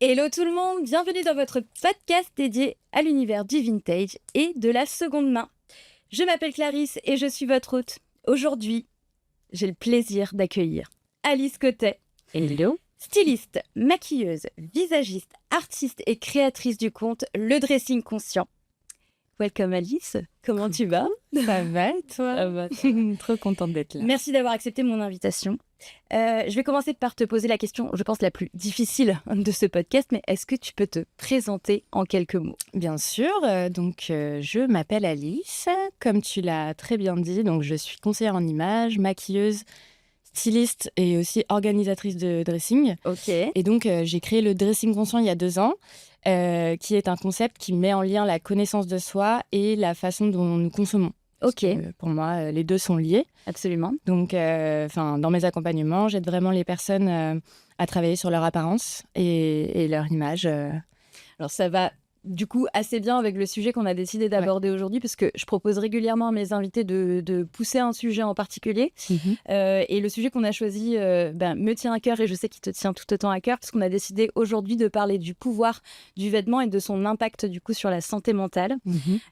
Hello tout le monde, bienvenue dans votre podcast dédié à l'univers du vintage et de la seconde main. Je m'appelle Clarisse et je suis votre hôte. Aujourd'hui, j'ai le plaisir d'accueillir Alice Cotet. Hello. Styliste, maquilleuse, visagiste, artiste et créatrice du compte Le Dressing Conscient. Welcome Alice, comment tu vas ? Ça va et toi ? Ça va. Trop contente d'être là. Merci d'avoir accepté mon invitation. Je vais commencer par te poser la question, je pense la plus difficile de ce podcast, mais est-ce que tu peux te présenter en quelques mots ? Bien sûr, je m'appelle Alice, comme tu l'as très bien dit, donc je suis conseillère en images, maquilleuse, styliste et aussi organisatrice de dressing. Ok. Et donc j'ai créé le Dressing Conscient il y a 2 ans, qui est un concept qui met en lien la connaissance de soi et la façon dont nous consommons. Ok. Parce que, pour moi, les deux sont liés. Absolument. Donc, dans mes accompagnements, j'aide vraiment les personnes à travailler sur leur apparence et leur image. Alors ça va du coup assez bien avec le sujet qu'on a décidé d'aborder aujourd'hui, parce que je propose régulièrement à mes invités de pousser un sujet en particulier. Et le sujet qu'on a choisi me tient à cœur, et je sais qu'il te tient tout autant à cœur, parce qu'on a décidé aujourd'hui de parler du pouvoir du vêtement et de son impact du coup sur la santé mentale.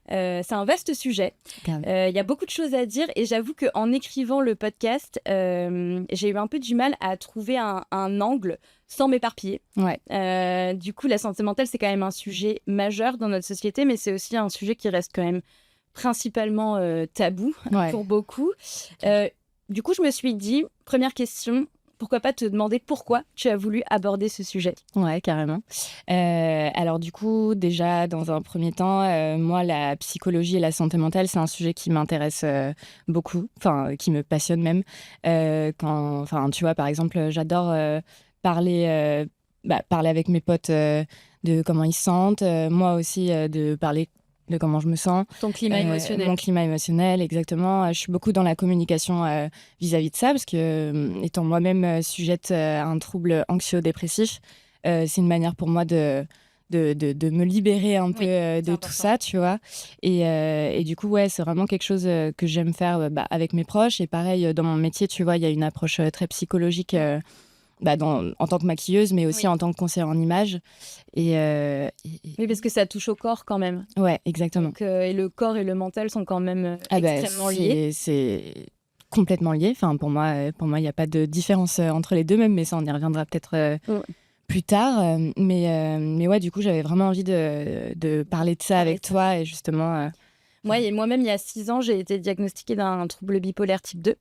C'est un vaste sujet. Il y a beaucoup de choses à dire, et j'avoue qu'en écrivant le podcast, j'ai eu un peu du mal à trouver un angle sans m'éparpiller. Du coup, la santé mentale, c'est quand même un sujet majeur dans notre société, mais c'est aussi un sujet qui reste quand même principalement tabou pour beaucoup. Du coup, je me suis dit, première question, pourquoi pas te demander pourquoi tu as voulu aborder ce sujet ? Ouais, carrément. Alors du coup, déjà, dans un premier temps, moi, la psychologie et la santé mentale, c'est un sujet qui m'intéresse beaucoup, qui me passionne même. Tu vois, par exemple, j'adore parler avec mes potes de comment ils se sentent, moi aussi de parler de comment je me sens. Ton climat émotionnel. Mon climat émotionnel, exactement. Je suis beaucoup dans la communication vis-à-vis de ça, parce que étant moi-même sujette à un trouble anxio-dépressif, c'est une manière pour moi de me libérer un peu de tout ça, tu vois. Et du coup, c'est vraiment quelque chose que j'aime faire avec mes proches. Et pareil, dans mon métier, tu vois, il y a une approche très psychologique en tant que maquilleuse, mais aussi en tant que conseillère en images. Oui, parce que ça touche au corps quand même. Ouais, exactement. Donc, et le corps et le mental sont quand même extrêmement liés. C'est complètement lié. Enfin, pour moi, il n'y a pas de différence entre les deux, même, mais ça, on y reviendra peut-être plus tard. Mais ouais, du coup, j'avais vraiment envie de parler de ça avec toi, et justement... Moi-même, il y a 6 ans, j'ai été diagnostiquée d'un trouble bipolaire type 2.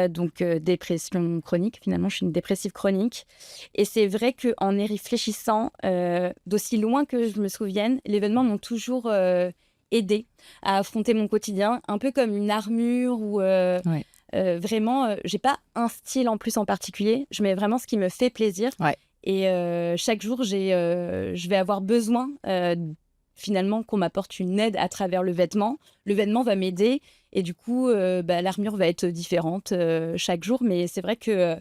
Donc, dépression chronique. Finalement, je suis une dépressive chronique. Et c'est vrai qu'en y réfléchissant, d'aussi loin que je me souvienne, les événements m'ont toujours aidée à affronter mon quotidien, un peu comme une armure où vraiment, j'ai pas un style en plus en particulier. Je mets vraiment ce qui me fait plaisir. Et chaque jour, je vais avoir besoin finalement qu'on m'apporte une aide à travers le vêtement. Le vêtement va m'aider, et du coup l'armure va être différente chaque jour, mais c'est vrai que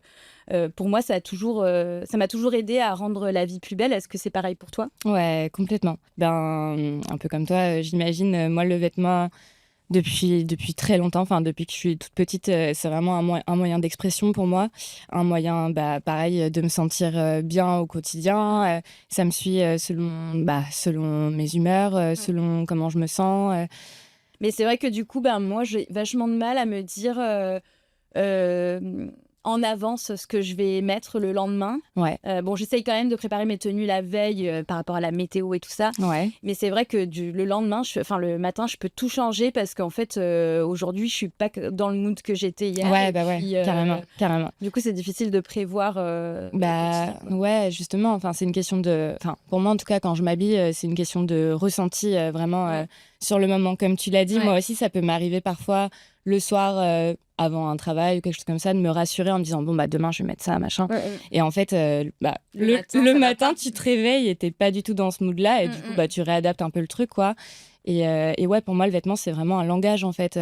pour moi ça m'a toujours aidé à rendre la vie plus belle. Est-ce que c'est pareil pour toi ? Ouais, complètement. Un peu comme toi, j'imagine, moi le vêtement depuis très longtemps, depuis que je suis toute petite, c'est vraiment un moyen d'expression pour moi, un moyen, pareil, de me sentir bien au quotidien. Ça me suit selon mes humeurs, selon comment je me sens. Mais c'est vrai que du coup, moi, j'ai vachement de mal à me dire en avance ce que je vais mettre le lendemain. J'essaye quand même de préparer mes tenues la veille par rapport à la météo et tout ça. Mais c'est vrai que le lendemain, le matin, je peux tout changer, parce qu'en fait, aujourd'hui, je suis pas dans le mood que j'étais hier. Carrément. Du coup, c'est difficile de prévoir. Justement. C'est une question de. Pour moi, en tout cas, quand je m'habille, c'est une question de ressenti vraiment sur le moment, comme tu l'as dit. Moi aussi, ça peut m'arriver parfois le soir, avant un travail ou quelque chose comme ça, de me rassurer en me disant demain je vais mettre ça, machin. Et en fait, le matin tu te réveilles et t'es pas du tout dans ce mood là, et du coup tu réadaptes un peu le truc, quoi. Et pour moi le vêtement c'est vraiment un langage en fait,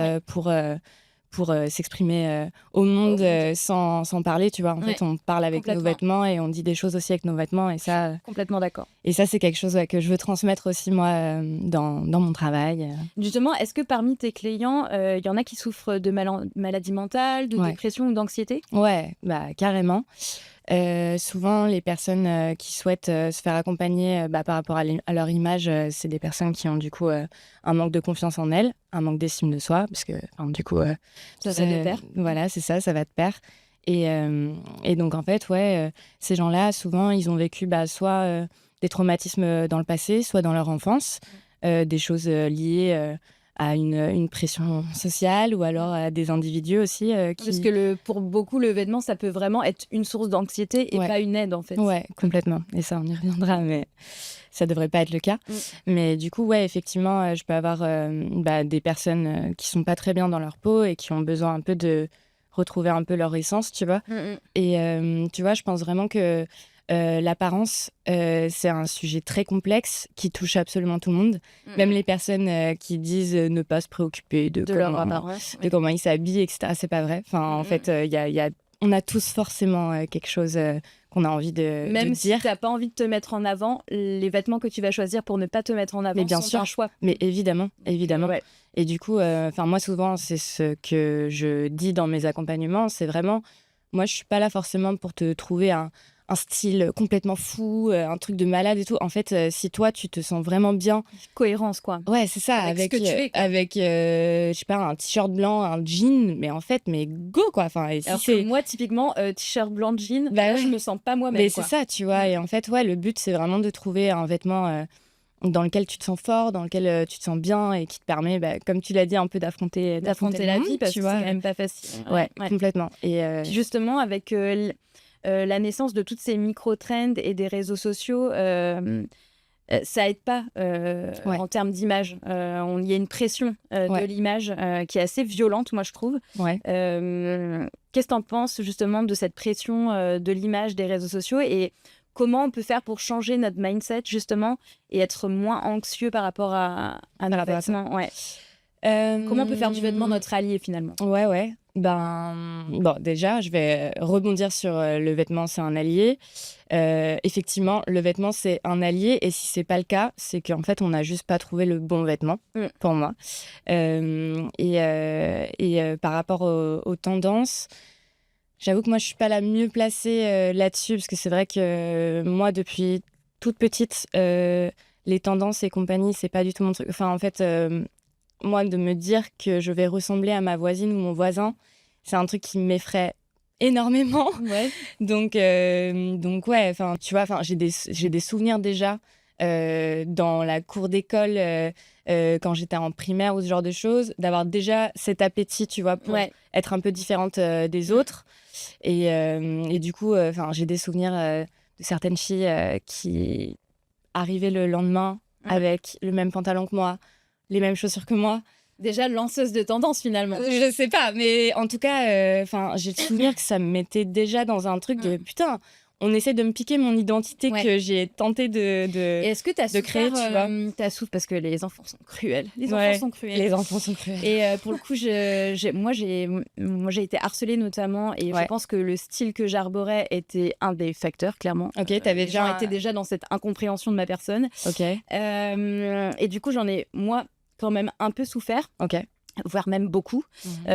pour s'exprimer au monde sans parler, tu vois. En fait, on parle avec nos vêtements et on dit des choses aussi avec nos vêtements. Et ça, complètement d'accord. Et ça, c'est quelque chose que je veux transmettre aussi, moi, dans mon travail. Justement, est-ce que parmi tes clients, il y en a qui souffrent de maladies mentales, de dépression ou d'anxiété ? Ouais, bah, carrément. Souvent, les personnes qui souhaitent se faire accompagner par rapport à leur image, c'est des personnes qui ont du coup un manque de confiance en elles, un manque d'estime de soi, parce que du coup, ça va de pair. Voilà, c'est ça va de pair. Et donc, en fait, ces gens-là, souvent, ils ont vécu soit des traumatismes dans le passé, soit dans leur enfance, des choses liées à une pression sociale ou alors à des individus aussi. Parce que pour beaucoup, le vêtement, ça peut vraiment être une source d'anxiété et pas une aide, en fait. Ouais, complètement. Et ça, on y reviendra, mais ça devrait pas être le cas. Mais du coup, effectivement, je peux avoir des personnes qui sont pas très bien dans leur peau et qui ont besoin un peu de retrouver un peu leur essence, tu vois. Et tu vois, je pense vraiment que l'apparence, c'est un sujet très complexe qui touche absolument tout le monde. Même les personnes qui disent ne pas se préoccuper de leur apparence, de comment ils s'habillent, etc. C'est pas vrai. Enfin, en fait, on a tous forcément quelque chose qu'on a envie de dire. Même si tu n'as pas envie de te mettre en avant, les vêtements que tu vas choisir pour ne pas te mettre en avant sont un choix. Mais évidemment. Ouais. Et du coup, moi, souvent, c'est ce que je dis dans mes accompagnements. C'est vraiment, moi, je suis pas là forcément pour te trouver un style complètement fou, un truc de malade et tout. En fait, si toi, tu te sens vraiment bien... Cohérence, quoi. Ouais, c'est ça. Avec ce que tu fais, quoi. Avec, je sais pas, un t-shirt blanc, un jean, mais en fait, go, quoi. Enfin, et alors que moi, typiquement, t-shirt blanc, jean, je me sens pas moi-même, mais c'est ça, tu vois. Et en fait, le but, c'est vraiment de trouver un vêtement dans lequel tu te sens fort, dans lequel tu te sens bien et qui te permet, comme tu l'as dit, un peu d'affronter la vie, parce que c'est quand même pas facile. Ouais, complètement. Et justement, avec la naissance de toutes ces micro-trends et des réseaux sociaux, ça aide pas en termes d'image. Il y a une pression de l'image qui est assez violente, moi, je trouve. Qu'est-ce que tu en penses, justement, de cette pression de l'image des réseaux sociaux et comment on peut faire pour changer notre mindset, justement, et être moins anxieux par rapport à nos vêtements ? Comment on peut faire du vêtement notre allié, finalement ? Ouais. Bon, déjà, je vais rebondir sur le vêtement, c'est un allié. Effectivement, le vêtement, c'est un allié. Et si c'est pas le cas, c'est qu'en fait, on n'a juste pas trouvé le bon vêtement, pour moi. Par rapport aux tendances, j'avoue que moi, je suis pas la mieux placée là-dessus, parce que c'est vrai que moi, depuis toute petite, les tendances et compagnie, c'est pas du tout mon truc. Enfin, en fait... moi, de me dire que je vais ressembler à ma voisine ou mon voisin, c'est un truc qui m'effraie énormément. Donc tu vois, j'ai des souvenirs déjà dans la cour d'école quand j'étais en primaire ou ce genre de choses, d'avoir déjà cet appétit, tu vois, pour être un peu différente des autres. Et du coup, j'ai des souvenirs de certaines filles qui arrivaient le lendemain avec le même pantalon que moi, les mêmes chaussures que moi. Déjà lanceuse de tendance, finalement. Je sais pas, mais en tout cas, j'ai le souvenir que ça me mettait déjà dans un truc de putain, on essaie de me piquer mon identité que j'ai tenté de est-ce que de créer, tu vois. T'as souffert parce que les enfants sont cruels. Les enfants sont cruels. Et pour le coup, moi j'ai été harcelée notamment, et je pense que le style que j'arborais était un des facteurs, clairement. Ok, t'avais déjà été déjà dans cette incompréhension de ma personne. Ok. Et du coup, j'en ai moi quand même un peu souffert. Ok. Voire même beaucoup,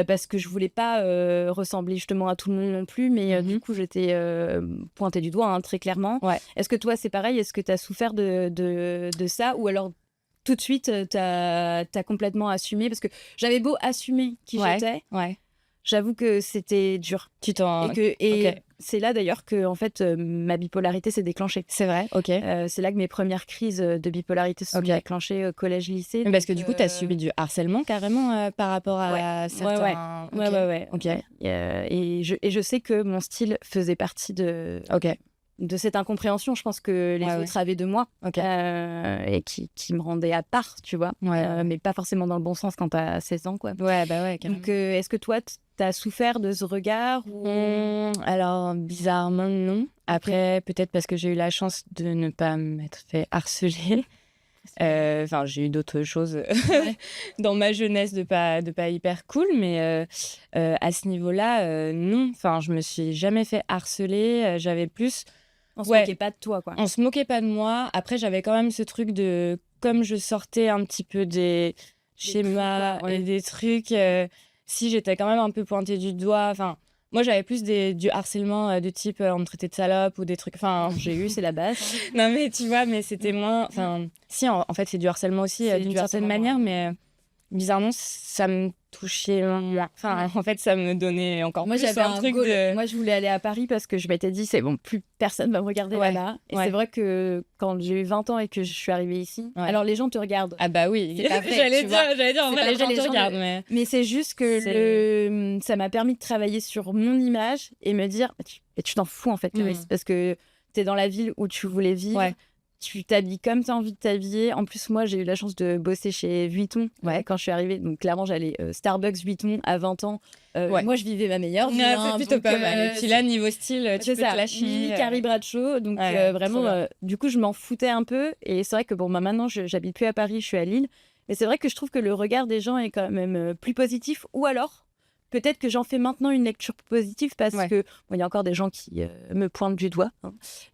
parce que je voulais pas ressembler justement à tout le monde non plus, mais du coup j'étais pointée du doigt, très clairement. Est-ce que toi c'est pareil? Est-ce que tu as souffert de ça, ou alors tout de suite t'as complètement assumé? Parce que j'avais beau assumer qui j'étais, j'avoue que c'était dur. C'est là d'ailleurs que en fait ma bipolarité s'est déclenchée. C'est vrai, ok. C'est là que mes premières crises de bipolarité se sont déclenchées, collège-lycée. Parce que du coup, tu as subi du harcèlement carrément par rapport à certains... Ouais. Et je sais que mon style faisait partie de cette incompréhension, je pense, que les autres avaient de moi, et qui me rendait à part, tu vois. Mais pas forcément dans le bon sens quand t'as 16 ans, quoi. Carrément. Donc, est-ce que toi, t'as souffert de ce regard ou... Alors, bizarrement, non. Après, peut-être parce que j'ai eu la chance de ne pas m'être fait harceler. Enfin, j'ai eu d'autres choses dans ma jeunesse de pas hyper cool, mais à ce niveau-là, non. Enfin, je me suis jamais fait harceler. J'avais plus... On se moquait pas de toi, quoi. On se moquait pas de moi. Après, j'avais quand même ce truc de... Comme je sortais un petit peu des schémas et des trucs, si j'étais quand même un peu pointée du doigt... Enfin, moi, j'avais plus du harcèlement de type on me traitait de salope ou des trucs... Enfin, j'ai eu, c'est la base. Non, mais tu vois, mais c'était moins... Enfin, si, en fait, c'est du harcèlement aussi d'une certaine manière, mais bizarrement, ça me touchait moins. Enfin, en fait, ça me donnait encore plus j'avais un truc de... Moi, je voulais aller à Paris parce que je m'étais dit, c'est bon, plus personne va me regarder là-bas. Et c'est vrai que quand j'ai eu 20 ans et que je suis arrivée ici, alors les gens te regardent. Ah bah oui, c'est pas vrai, j'allais dire, en vrai, les gens te regardent. Mais c'est juste que ça m'a permis de travailler sur mon image et me dire, tu t'en fous en fait, Clarisse, parce que t'es dans la ville où tu voulais vivre. Tu t'habilles comme tu as envie de t'habiller. En plus, moi, j'ai eu la chance de bosser chez Vuitton quand je suis arrivée. Donc, clairement, j'allais Starbucks, Vuitton à 20 ans. Moi, je vivais ma meilleure vie. C'est plutôt pas mal. Et puis là, niveau style, tu peux te lâcher. Carrie Bradshaw. Donc, vraiment, du coup, je m'en foutais un peu. Et c'est vrai que maintenant, j'habite plus à Paris, je suis à Lille. Mais c'est vrai que je trouve que le regard des gens est quand même plus positif. Ou alors, peut-être que j'en fais maintenant une lecture positive parce que il y a encore des gens qui me pointent du doigt,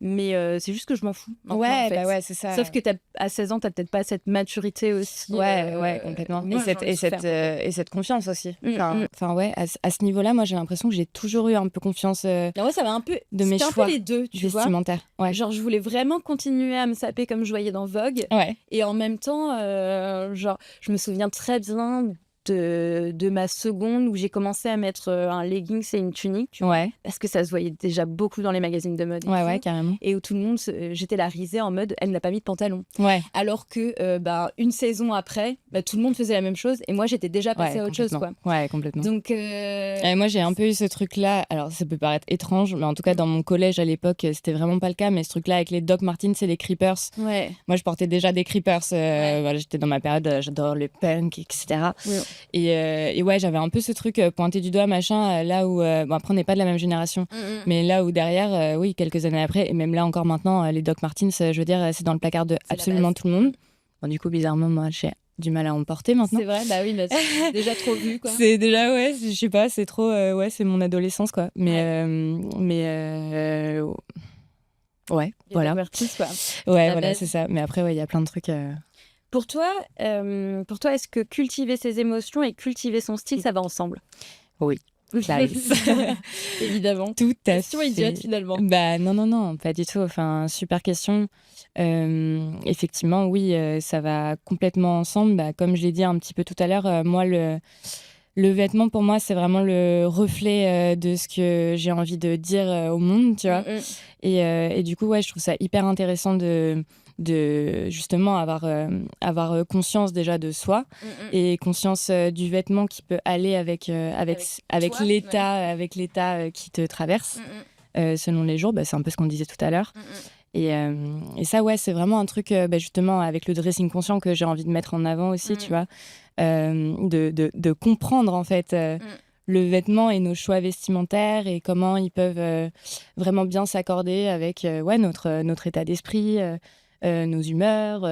mais c'est juste que je m'en fous. En fait. C'est ça. Sauf que à 16 ans, t'as peut-être pas cette maturité aussi. Complètement. Et cette confiance aussi. Enfin, à ce niveau-là, moi, j'ai l'impression que j'ai toujours eu un peu confiance ça va un peu de mes choix un peu les deux, tu vestimentaires. Vois. Genre, je voulais vraiment continuer à me saper comme je voyais dans Vogue. Et en même temps, je me souviens très bien de ma seconde où j'ai commencé à mettre un leggings et une tunique, tu vois, parce que ça se voyait déjà beaucoup dans les magazines de mode. Carrément. Et où tout le monde, j'étais la risée en mode, elle n'a pas mis de pantalon. Alors que une saison après, tout le monde faisait la même chose et moi j'étais déjà passée à autre chose, quoi. Complètement. Donc moi j'ai un peu eu ce truc-là. Alors ça peut paraître étrange, mais en tout cas dans mon collège à l'époque, c'était vraiment pas le cas. Mais ce truc-là avec les Doc Martens et les Creepers. Moi je portais déjà des Creepers. J'étais dans ma période, j'adore le punk, etc. Et j'avais un peu ce truc pointé du doigt, machin, là où... après, on n'est pas de la même génération, mais là où derrière, quelques années après, et même là encore maintenant, les Doc Martens, je veux dire, c'est dans le placard de absolument tout le monde. Bon, du coup, bizarrement, moi, j'ai du mal à en porter maintenant. C'est vrai, c'est déjà trop vu, quoi. C'est déjà, je sais pas, c'est trop... c'est mon adolescence, quoi. Mais voilà. Martens, quoi. Voilà, c'est ça. Mais après, il y a plein de trucs... Pour toi, est-ce que cultiver ses émotions et cultiver son style, ça va ensemble ? Oui. Évidemment. Tout à fait. Question idiote, finalement. Non, pas du tout. Enfin, super question. Effectivement, oui, ça va complètement ensemble. Comme je l'ai dit un petit peu tout à l'heure, moi, le vêtement, pour moi, c'est vraiment le reflet de ce que j'ai envie de dire au monde, tu vois. Et du coup, je trouve ça hyper intéressant de justement avoir conscience déjà de soi et conscience du vêtement qui peut aller avec l'état qui te traverse selon les jours. C'est un peu ce qu'on disait tout à l'heure. Et ça, c'est vraiment un truc justement avec le dressing conscient que j'ai envie de mettre en avant aussi, tu vois, de comprendre en fait le vêtement et nos choix vestimentaires et comment ils peuvent vraiment bien s'accorder avec notre état d'esprit, nos humeurs,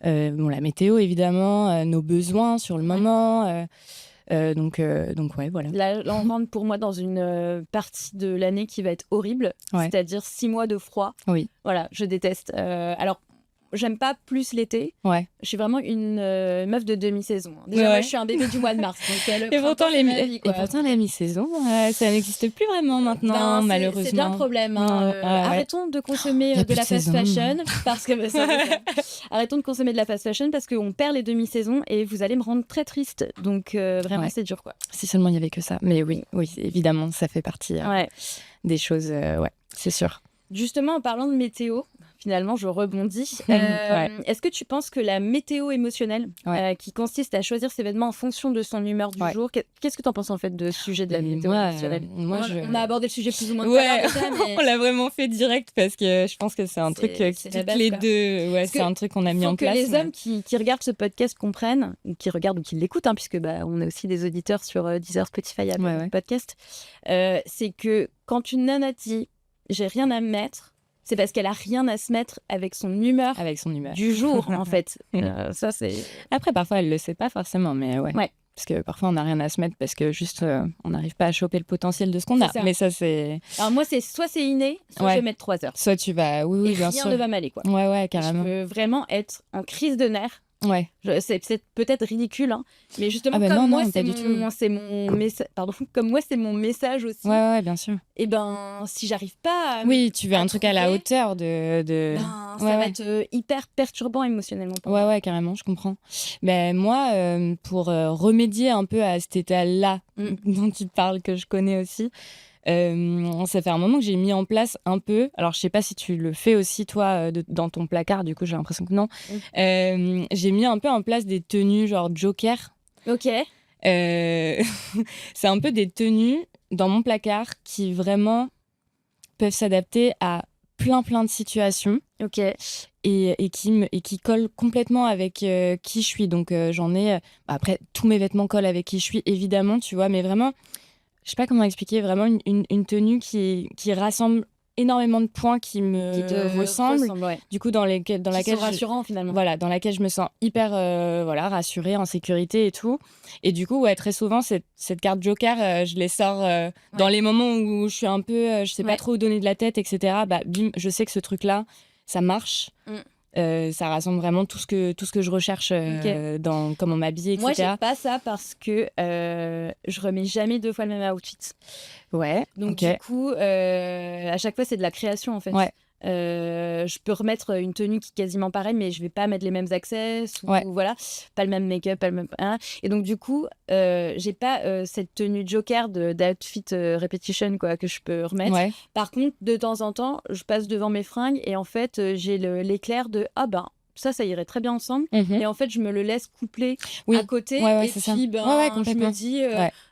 la météo évidemment, nos besoins sur le moment. Donc voilà. Là, on rentre pour moi dans une partie de l'année qui va être horrible, c'est-à-dire 6 mois de froid. Oui. Voilà, je déteste. Alors, j'aime pas plus l'été. Je suis vraiment une meuf de demi-saison. Déjà, moi, je suis un bébé du mois de mars. Donc, et pourtant, la mi-saison, ça n'existe plus vraiment maintenant, malheureusement. C'est bien le problème. Arrêtons de consommer de la fast fashion. Parce que, arrêtons de consommer de la fast fashion parce qu'on perd les demi-saisons et vous allez me rendre très triste. Donc, vraiment, c'est dur, quoi. Si seulement il y avait que ça. Mais oui, évidemment, ça fait partie des choses, c'est sûr. Justement, en parlant de météo, finalement, je rebondis. Est-ce que tu penses que la météo émotionnelle, qui consiste à choisir ses vêtements en fonction de son humeur du jour, qu'est-ce que tu en penses en fait de ce sujet de la météo émotionnelle ? On a abordé le sujet plus ou moins tout à l'heure. Mais... on l'a vraiment fait direct parce que je pense que c'est un truc qui toutes les deux. C'est un truc qu'on a mis en place. Que les hommes qui regardent ce podcast comprennent, ou qui regardent ou qui l'écoutent, puisque on a aussi des auditeurs sur Deezer, Spotify, Apple Podcast, c'est que quand une nana dit j'ai rien à mettre, c'est parce qu'elle a rien à se mettre avec son humeur Avec son humeur. du jour, en fait. Ça, c'est... Après, parfois, elle le sait pas forcément, mais ouais. Parce que parfois, on n'a rien à se mettre parce que juste, on n'arrive pas à choper le potentiel de ce qu'on a. ça. Mais ça, c'est... Alors moi, soit c'est inné, soit je vais mettre 3 heures. Soit tu vas... Oui, et bien rien sûr. ne va m'aller, quoi. Ouais, carrément. Je peux vraiment être en crise de nerfs. Ouais. C'est peut-être ridicule, hein, mais justement, comme moi, c'est mon message aussi. Ouais, bien sûr. Et ben, si j'arrive pas à... Oui, tu veux un truc à la hauteur de... Ben, ça va être hyper perturbant émotionnellement. Ouais, carrément, je comprends. Mais moi, pour remédier un peu à cet état-là dont tu parles, que je connais aussi, ça fait un moment que j'ai mis en place un peu, alors je sais pas si tu le fais aussi toi dans ton placard, du coup j'ai l'impression que non, j'ai mis un peu en place des tenues genre Joker. Ok. C'est un peu des tenues dans mon placard qui vraiment peuvent s'adapter à plein de situations. Ok. Et qui collent complètement avec qui je suis. Donc j'en ai... après, tous mes vêtements collent avec qui je suis, évidemment, tu vois, mais vraiment... Je sais pas comment expliquer, vraiment une tenue qui rassemble énormément de points qui me ressemblent. Ouais. Du coup, dans laquelle rassurant finalement. Voilà, dans laquelle je me sens hyper rassurée, en sécurité et tout. Et du coup, très souvent, cette carte Joker, je les sors dans les moments où je suis un peu, je sais pas trop où donner de la tête, etc. Bah, bim, je sais que ce truc-là, ça marche. Ça rassemble vraiment tout ce que je recherche dans comment m'habiller, etc. Moi, j'ai pas ça parce que je remets jamais 2 fois le même outfit. Ouais. Donc du coup, à chaque fois, c'est de la création en fait. Ouais. Je peux remettre une tenue qui est quasiment pareille, mais je vais pas mettre les mêmes accès, ou voilà, pas le même make-up, pas le même. Hein. Et donc du coup, j'ai pas cette tenue Joker d'outfit repetition quoi que je peux remettre. Ouais. Par contre, de temps en temps, je passe devant mes fringues et en fait, j'ai l'éclair de ça irait très bien ensemble. Et en fait, je me le laisse coupler à côté. Et puis, je me dis,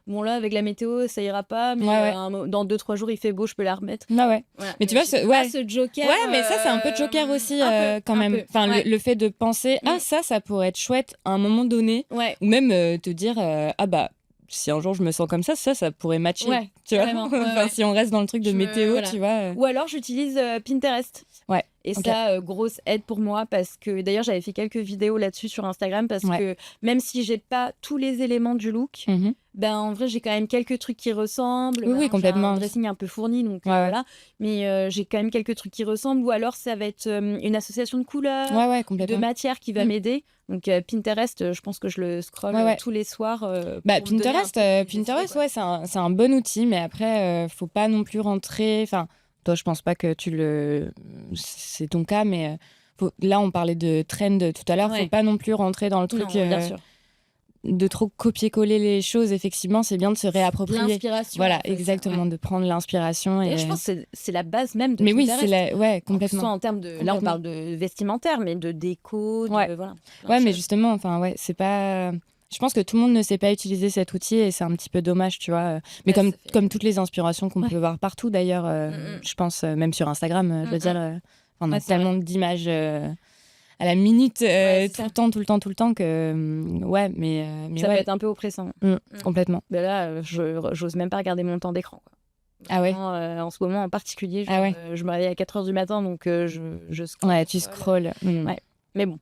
bon là, avec la météo, ça ira pas, mais dans 2-3 jours, il fait beau, je peux la remettre. Voilà. Mais tu vois, ce Joker... Ouais, mais ça, c'est un peu Joker aussi, quand même. Enfin, le fait de penser, ça pourrait être chouette à un moment donné. Ou même te dire, si un jour je me sens comme ça pourrait matcher. Tu vois si on reste dans le truc de météo, tu vois. Ou alors, j'utilise Pinterest. Ouais. Et ça, grosse aide pour moi parce que d'ailleurs, j'avais fait quelques vidéos là-dessus sur Instagram parce que même si j'ai pas tous les éléments du look, en vrai, j'ai quand même quelques trucs qui ressemblent. Oui, complètement. J'ai un dressing un peu fourni, donc voilà. Mais j'ai quand même quelques trucs qui ressemblent. Ou alors, ça va être une association de couleurs, de matières qui va m'aider. Donc Pinterest, je pense que je le scrolle tous les soirs. Pinterest, c'est un bon outil, mais après, faut pas non plus rentrer... Enfin, toi, je pense pas que c'est ton cas, mais là, on parlait de trend tout à l'heure. Faut pas non plus rentrer dans le truc de trop copier-coller les choses. Effectivement, c'est bien de se réapproprier. L'inspiration. Voilà, en fait, exactement, de prendre l'inspiration. Et je pense que c'est la base même de Pinterest. Mais oui, complètement. Soit en termes de... Là, on parle de vestimentaire, mais de déco, voilà. Mais justement, c'est pas... Je pense que tout le monde ne sait pas utiliser cet outil et c'est un petit peu dommage, tu vois. Mais comme toutes les inspirations qu'on peut voir partout, d'ailleurs, je pense, même sur Instagram, je veux dire, on a tellement d'images à la minute, tout le temps que... mais ça peut être un peu oppressant. Complètement. Mais là, j'ose même pas regarder mon temps d'écran, quoi. Ah ouais. En ce moment en particulier, je me réveille à 4h du matin, donc je scrolle. Ouais, tu scrolles. Mais bon,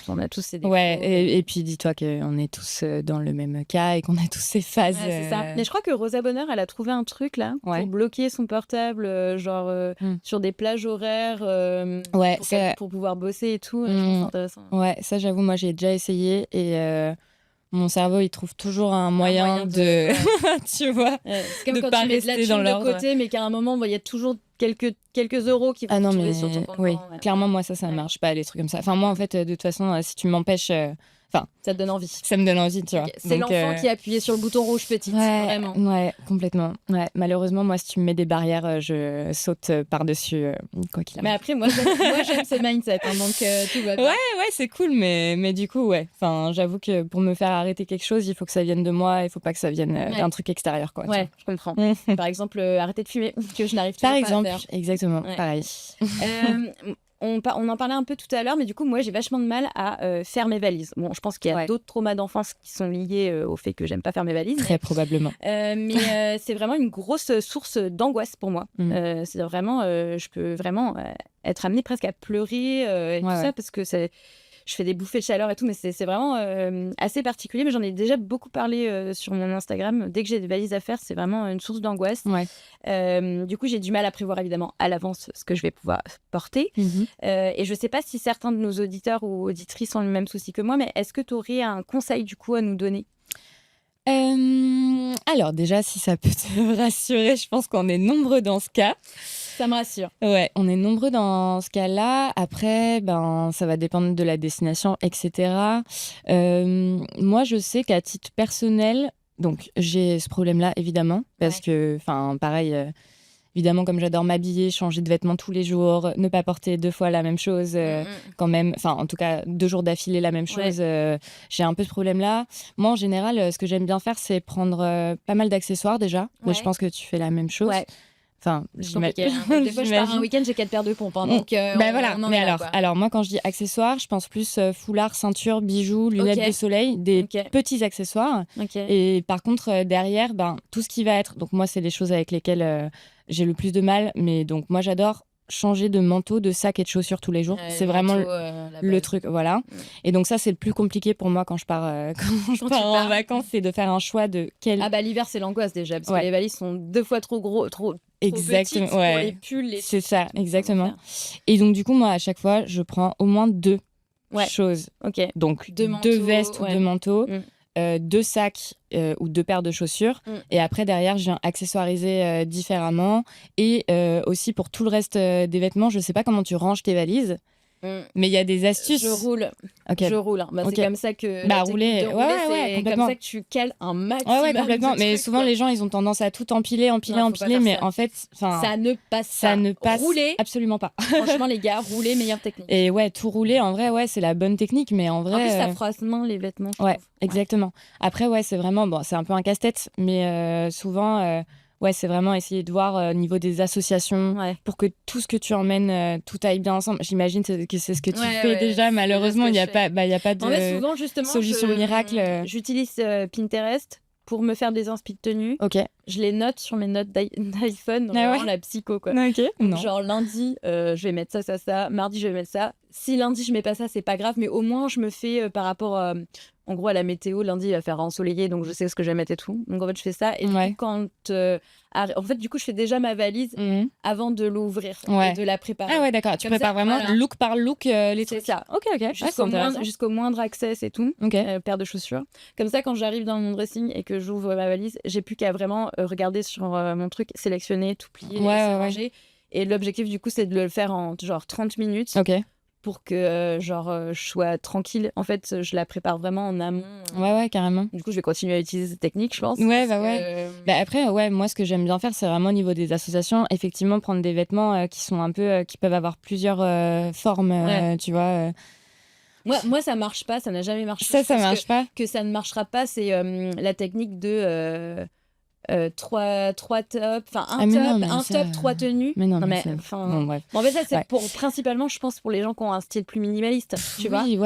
on a tous ces défauts. Ouais, et puis dis-toi qu'on est tous dans le même cas et qu'on a tous ces phases. C'est ça. Mais je crois que Rosa Bonheur, elle a trouvé un truc là pour bloquer son portable, sur des plages horaires pour pouvoir bosser et tout. Je trouve ça intéressant. Ouais, ça j'avoue, moi j'ai déjà essayé et mon cerveau il trouve toujours un moyen de tu vois, c'est comme de quand pas tu mets de la rester dans thune de l'ordre. côté, mais qu'à un moment, il y a toujours quelques euros qui vont tomber sur ton compte. Oui, clairement, moi, ça marche pas, les trucs comme ça. Enfin, moi, en fait, de toute façon, si tu m'empêches... ça te donne envie. Ça me donne envie, tu vois. C'est l'enfant qui a appuyé sur le bouton rouge petit, vraiment. Ouais, complètement. Ouais. Malheureusement, moi, si tu me mets des barrières, je saute par-dessus, quoi qu'il arrive. Mais après, moi, j'aime ce mindset, hein, donc tout va bien. Ouais, c'est cool, mais du coup, Enfin, j'avoue que pour me faire arrêter quelque chose, il faut que ça vienne de moi, il faut pas que ça vienne d'un truc extérieur, quoi. Ouais, je comprends. Par exemple, arrêter de fumer, que je n'arrive pas à faire. Par exemple, exactement, pareil. on en parlait un peu tout à l'heure, mais du coup, moi, j'ai vachement de mal à faire mes valises. Bon, je pense qu'il y a d'autres traumas d'enfance qui sont liés au fait que j'aime pas faire mes valises. Très probablement. Mais c'est vraiment une grosse source d'angoisse pour moi. C'est vraiment, je peux vraiment être amenée presque à pleurer et tout ça, parce que je fais des bouffées de chaleur et tout, mais c'est vraiment assez particulier. Mais j'en ai déjà beaucoup parlé sur mon Instagram. Dès que j'ai des valises à faire, c'est vraiment une source d'angoisse. Du coup, j'ai du mal à prévoir évidemment à l'avance ce que je vais pouvoir porter. Et je ne sais pas si certains de nos auditeurs ou auditrices ont le même souci que moi, mais est-ce que tu aurais un conseil du coup à nous donner ? Alors déjà, si ça peut te rassurer, je pense qu'on est nombreux dans ce cas. Ça me rassure. Ouais, on est nombreux dans ce cas-là. Après, ça va dépendre de la destination, etc. Moi, je sais qu'à titre personnel, donc j'ai ce problème-là, évidemment, parce que, pareil, évidemment, comme j'adore m'habiller, changer de vêtements tous les jours, ne pas porter 2 fois la même chose, quand même, en tout cas 2 jours d'affilée la même chose, j'ai un peu ce problème-là. Moi, en général, ce que j'aime bien faire, c'est prendre pas mal d'accessoires déjà. Mais je pense que tu fais la même chose. Enfin, des fois, je pars un week-end, j'ai 4 paires de pompes. Donc, voilà. Mais alors, moi, quand je dis accessoires, je pense plus foulard, ceinture, bijoux, lunettes de soleil, des petits accessoires. Et par contre, derrière, tout ce qui va être... Donc, moi, c'est les choses avec lesquelles j'ai le plus de mal. Mais donc, moi, j'adore changer de manteau, de sac et de chaussures tous les jours. C'est vraiment le truc, voilà. Et donc ça, c'est le plus compliqué pour moi quand je pars, en vacances, c'est de faire un choix de quel... Ah bah l'hiver, c'est l'angoisse déjà, parce que les valises sont 2 fois trop exactement, petites pour les pulls. C'est ça, exactement. Et donc du coup, moi, à chaque fois, je prends au moins 2 choses. Donc 2 vestes ou 2 manteaux. 2 sacs ou 2 paires de chaussures. Et après, derrière, je viens accessoiriser différemment. Et aussi, pour tout le reste des vêtements, je sais pas comment tu ranges tes valises. Mais il y a des astuces. Je roule. Je roule. C'est comme ça que. Rouler. C'est comme ça que tu cales un maximum. Ouais, complètement. Mais souvent, les gens, ils ont tendance à tout empiler. Mais ça. En fait, ça ne passe pas. Ça ne passe rouler, absolument pas. Franchement, les gars, rouler, meilleure technique. Et tout rouler, en vrai, c'est la bonne technique. Mais en vrai. En plus, ça froisse moins les vêtements. Exactement. Après, c'est vraiment. C'est un peu un casse-tête. Mais souvent. C'est vraiment essayer de voir au niveau des associations pour que tout ce que tu emmènes, tout aille bien ensemble. J'imagine que c'est ce que tu fais déjà. Malheureusement, il n'y a pas de souvent, justement, solution miracle. J'utilise Pinterest pour me faire des inspi de tenue. Je les note sur mes notes d'iPhone, vraiment la psycho, quoi. Genre lundi, je vais mettre ça. Mardi, je vais mettre ça. Si lundi, je mets pas ça, c'est pas grave. Mais au moins, je me fais par rapport en gros à la météo. Lundi, il va faire ensoleillé, donc je sais ce que je vais mettre et tout. Donc en fait, je fais ça. Et du coup, en fait, du coup, je fais déjà ma valise avant de l'ouvrir et de la préparer. Ah ouais, d'accord. Tu prépares vraiment look par look les trucs. C'est ça. Ok. Jusqu'au moindre access et tout. Paire de chaussures. Comme ça, quand j'arrive dans mon dressing et que j'ouvre ma valise, j'ai plus qu'à vraiment regarder sur mon truc, sélectionner, tout plier, ranger. Et l'objectif, du coup, c'est de le faire en genre 30 minutes. Pour que je sois tranquille. En fait, je la prépare vraiment en amont. Carrément. Du coup, je vais continuer à utiliser cette technique, je pense. Après, moi, ce que j'aime bien faire, c'est vraiment au niveau des associations, effectivement, prendre des vêtements qui sont un peu, qui peuvent avoir plusieurs formes, tu vois. Moi, ça marche pas, ça n'a jamais marché. Ça marche pas. Que ça ne marchera pas, c'est la technique de 3 tops, enfin un top, 3 tenues. En fait, ça c'est principalement, je pense, pour les gens qui ont un style plus minimaliste, tu vois. Il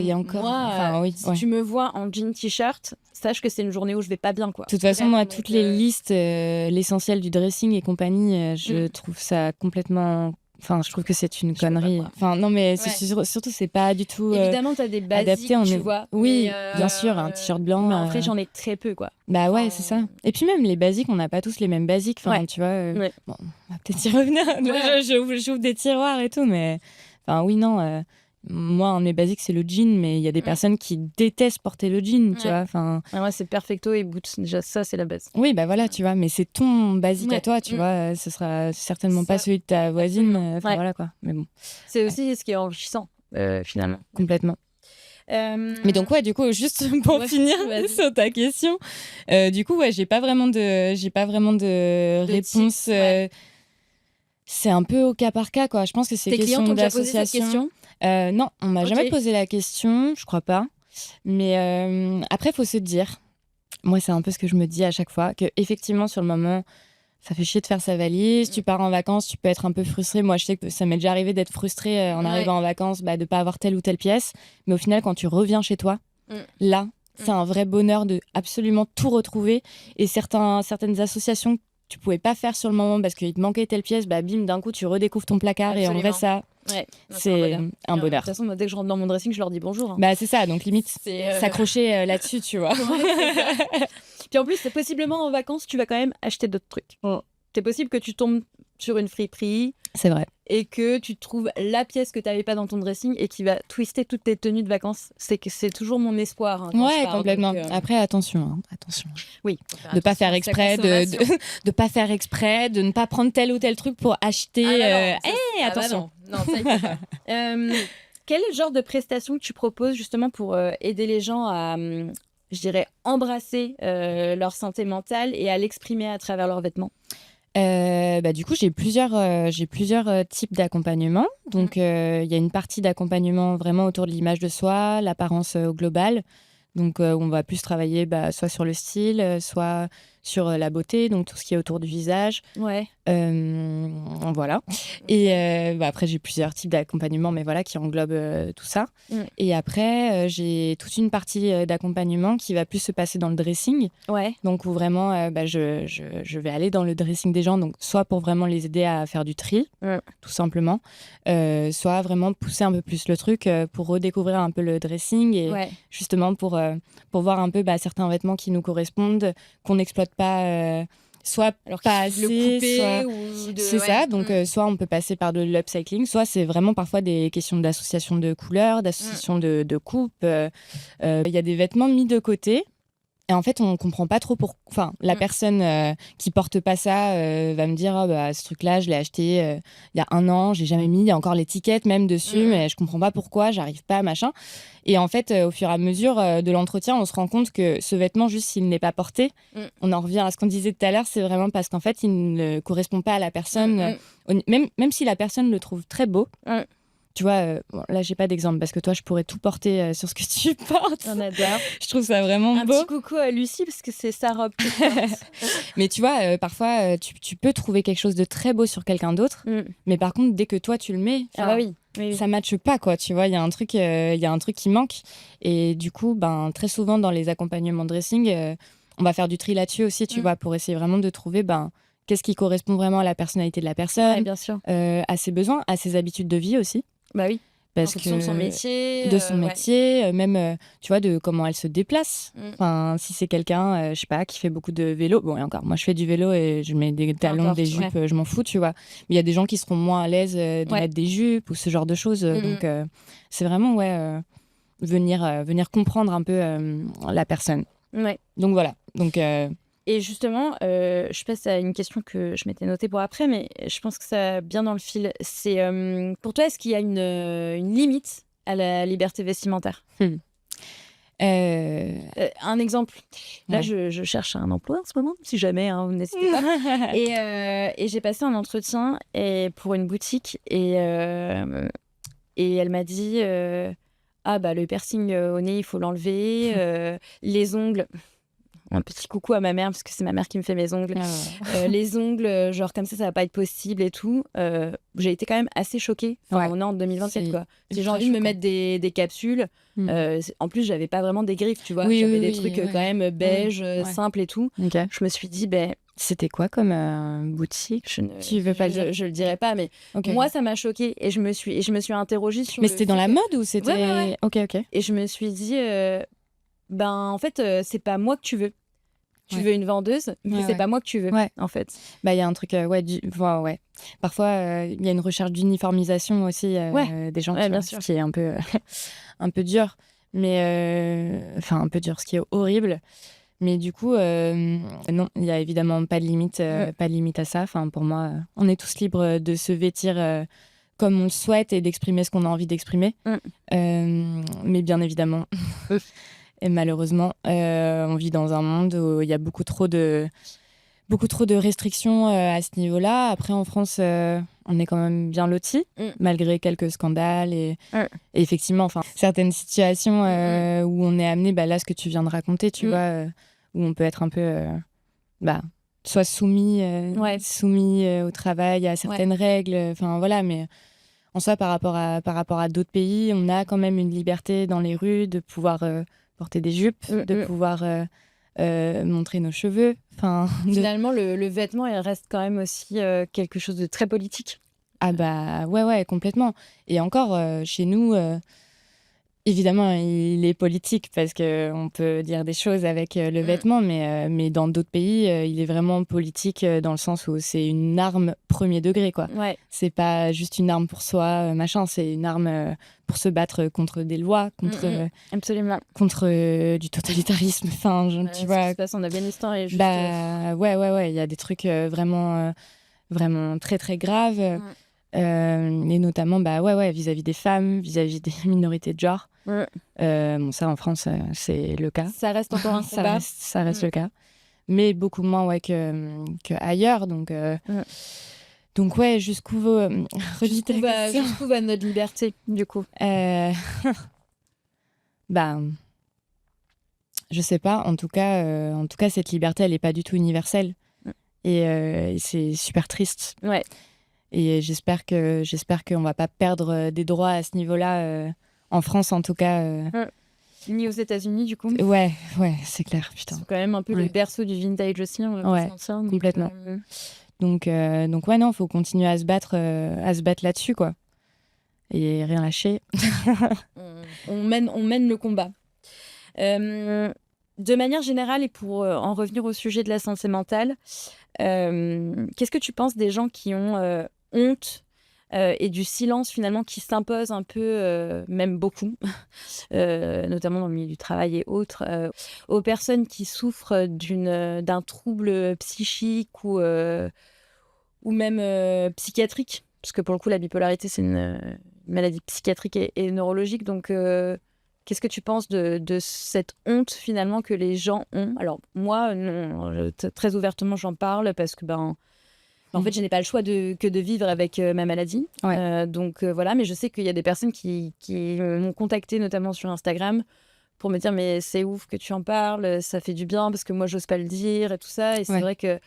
y a encore. Moi, si tu me vois en jean t-shirt, sache que c'est une journée où je vais pas bien, quoi. De toute façon, moi, toutes les listes, l'essentiel du dressing et compagnie, je trouve ça complètement. Enfin, je trouve que c'est une connerie. Non, mais surtout, c'est pas du tout évidemment, t'as des basiques, adapté. Tu vois. Oui, bien sûr, un t-shirt blanc. Après, j'en ai très peu, quoi. C'est ça. Et puis même, les basiques, on n'a pas tous les mêmes basiques. Tu vois. Bon, on va peut-être y revenir. J'ouvre des tiroirs et tout, mais... moi, un de mes basiques, c'est le jean, mais il y a des personnes qui détestent porter le jean, tu vois. Moi, c'est perfecto et boots. Déjà, ça, c'est la base. Oui, tu vois, mais c'est ton basique à toi, tu vois. Ce sera certainement pas celui de ta voisine. Voilà, quoi. Mais bon. C'est aussi ce qui est enrichissant, finalement. Complètement. Mais donc du coup, juste pour finir sur ta question, du coup, j'ai pas vraiment de réponse. C'est un peu au cas par cas, quoi. Je pense que c'est question d'association. Non, on m'a jamais posé la question, je crois pas. Mais après, faut se dire, moi, c'est un peu ce que je me dis à chaque fois, que effectivement, sur le moment, Ça fait chier de faire sa valise, tu pars en vacances, tu peux être un peu frustré. Moi, je sais que ça m'est déjà arrivé d'être frustrée en arrivant en vacances, de ne pas avoir telle ou telle pièce. Mais au final, quand tu reviens chez toi, là, c'est un vrai bonheur de absolument tout retrouver. Et certaines associations que tu pouvais pas faire sur le moment parce qu'il te manquait telle pièce, bim, d'un coup, tu redécouvres ton placard. Absolument. Et en vrai, ça, c'est un bonheur. De toute façon, moi, dès que je rentre dans mon dressing, je leur dis bonjour. Hein. Bah, c'est ça, donc limite, s'accrocher là-dessus, tu vois. Puis en plus, c'est possiblement en vacances, tu vas quand même acheter d'autres trucs. C'est possible que tu tombes sur une friperie. C'est vrai. Et que tu trouves la pièce que tu n'avais pas dans ton dressing et qui va twister toutes tes tenues de vacances. C'est toujours mon espoir. Hein, ouais, complètement. Donc, Après, attention. Oui. De pas faire exprès, de pas faire exprès, de ne pas prendre tel ou tel truc pour acheter. Attention. Non, ça il faut pas. Quel est le genre de prestation que tu proposes justement pour aider les gens à, je dirais, embrasser leur santé mentale et à l'exprimer à travers leurs vêtements? Du coup, j'ai plusieurs types d'accompagnement. Donc, il y a une partie d'accompagnement vraiment autour de l'image de soi, l'apparence au global. Donc, on va plus travailler soit sur le style, soit sur la beauté, donc tout ce qui est autour du visage. Ouais. Voilà. Et après, j'ai plusieurs types d'accompagnement, mais voilà, qui englobent tout ça. Et après, j'ai toute une partie d'accompagnement qui va plus se passer dans le dressing. Ouais. Donc, où vraiment, je vais aller dans le dressing des gens, donc soit pour vraiment les aider à faire du tri, tout simplement, soit vraiment pousser un peu plus le truc pour redécouvrir un peu le dressing et justement pour voir un peu certains vêtements qui nous correspondent, qu'on n'exploite pas soit alors pas assez, le couper soit... c'est ça, donc soit on peut passer par de l'upcycling, soit c'est vraiment parfois des questions d'association de couleurs, d'association de coupe. Il y a des vêtements mis de côté. Et en fait, on comprend pas trop pourquoi. Enfin, la personne qui porte pas ça va me dire ce truc-là, je l'ai acheté il y a 1 an, j'ai jamais mis, il y a encore l'étiquette même dessus, mais je comprends pas pourquoi, j'arrive pas, machin. Et en fait, au fur et à mesure de l'entretien, on se rend compte que ce vêtement, juste s'il n'est pas porté, on en revient à ce qu'on disait tout à l'heure, c'est vraiment parce qu'en fait, il ne correspond pas à la personne, même si la personne le trouve très beau. Tu vois, là, j'ai pas d'exemple parce que toi, je pourrais tout porter sur ce que tu portes. On adore. Je trouve ça vraiment beau. Un petit coucou à Lucie parce que c'est sa robe. Mais tu vois, parfois, tu peux trouver quelque chose de très beau sur quelqu'un d'autre. Mais par contre, dès que toi, tu le mets, ça matche pas, quoi. Tu vois, il y a un truc qui manque. Et du coup, très souvent, dans les accompagnements dressing, on va faire du tri là-dessus aussi, tu vois, pour essayer vraiment de trouver... qu'est-ce qui correspond vraiment à la personnalité de la personne, bien sûr. À ses besoins, à ses habitudes de vie aussi. Bah oui. Parce que de son métier. De son métier, même, tu vois, de comment elle se déplace. Enfin, si c'est quelqu'un, je sais pas, qui fait beaucoup de vélo. Bon, et encore, moi, je fais du vélo et je mets des talons, des jupes, je m'en fous, tu vois. Mais il y a des gens qui seront moins à l'aise de mettre des jupes ou ce genre de choses. Donc, c'est vraiment, venir comprendre un peu la personne. Ouais. Donc, voilà. Donc... Et justement, je passe à une question que je m'étais notée pour après, mais je pense que ça bien dans le fil. C'est pour toi, est-ce qu'il y a une limite à la liberté vestimentaire? Un exemple. Là, je cherche un emploi en ce moment, si jamais, vous n'hésitez pas. Et j'ai passé un entretien pour une boutique et elle m'a dit le piercing au nez, il faut l'enlever. Les ongles... Un petit coucou à ma mère, parce que c'est ma mère qui me fait mes ongles. Les ongles, genre comme ça va pas être possible et tout. J'ai été quand même assez choquée. Enfin, on est en 2027, quoi. Si j'ai envie de me mettre des capsules, en plus, j'avais pas vraiment des griffes, tu vois. J'avais des trucs quand même beige, simples et tout. Je me suis dit, c'était quoi comme boutique? Tu veux pas je le dirai pas, mais moi, ça m'a choquée. Et je me suis interrogée sur Mais c'était dans la mode ou c'était... Ouais. Ok. Et je me suis dit, en fait, c'est pas moi que tu veux. Tu veux une vendeuse, mais c'est pas moi que tu veux, en fait. Il y a un truc, Parfois, il y a une recherche d'uniformisation aussi des gens, bien sûr. Ce qui est un peu, un peu dur, mais un peu dur, ce qui est horrible. Mais du coup, non, il y a évidemment pas de limite, pas de limite à ça. Enfin, pour moi, on est tous libres de se vêtir comme on le souhaite et d'exprimer ce qu'on a envie d'exprimer. Mais bien évidemment. Et malheureusement, on vit dans un monde où il y a beaucoup trop de restrictions à ce niveau-là. Après, en France, on est quand même bien lotis, malgré quelques scandales. Et effectivement, certaines situations où on est amené, là, ce que tu viens de raconter, tu vois, où on peut être un peu soient soumis, Ouais. au travail, à certaines règles. Enfin, voilà, mais en soi, par rapport à d'autres pays, on a quand même une liberté dans les rues de pouvoir porter des jupes, de pouvoir montrer nos cheveux. Finalement, le vêtement, il reste quand même aussi quelque chose de très politique. Ah bah ouais, complètement. Et encore, chez nous, évidemment, il est politique parce qu'on peut dire des choses avec le vêtement, mais dans d'autres pays, il est vraiment politique dans le sens où c'est une arme premier degré, quoi. Ouais. C'est pas juste une arme pour soi, machin, c'est une arme pour se battre contre des lois, Absolument. contre du totalitarisme. Enfin, tu vois. Ce qui se passe en Afghanistan et juste. Bah ouais, il y a des trucs vraiment très très graves. Et notamment vis-à-vis des femmes, vis-à-vis des minorités de genre. Bon, ça en France c'est le cas, ça reste encore un combat. ça reste le cas, mais beaucoup moins que ailleurs, donc ouais, jusqu'où va notre liberté du coup? Bah je sais pas, en tout cas cette liberté elle est pas du tout universelle, et c'est super triste. Ouais. Et j'espère qu'on va pas perdre des droits à ce niveau-là, en France en tout cas. Ni aux États-Unis du coup. Ouais, c'est clair, putain. C'est quand même un peu le berceau du vintage aussi, on va pas se mentir. Complètement. Donc ouais, non, faut continuer à se battre là-dessus, quoi. Et rien lâcher. on mène le combat. De manière générale, et pour en revenir au sujet de la santé mentale, qu'est-ce que tu penses des gens qui ont honte et du silence finalement qui s'impose un peu, même beaucoup, notamment dans le milieu du travail et autres, aux personnes qui souffrent d'un trouble psychique ou même psychiatrique, parce que pour le coup la bipolarité c'est une maladie psychiatrique et neurologique, donc qu'est-ce que tu penses de cette honte finalement que les gens ont? Alors moi, non, très ouvertement j'en parle parce que en fait je n'ai pas le choix que de vivre avec ma maladie. Donc voilà, mais je sais qu'il y a des personnes qui m'ont contacté notamment sur Instagram pour me dire mais c'est ouf que tu en parles, ça fait du bien parce que moi j'ose pas le dire et tout ça. Et c'est vrai que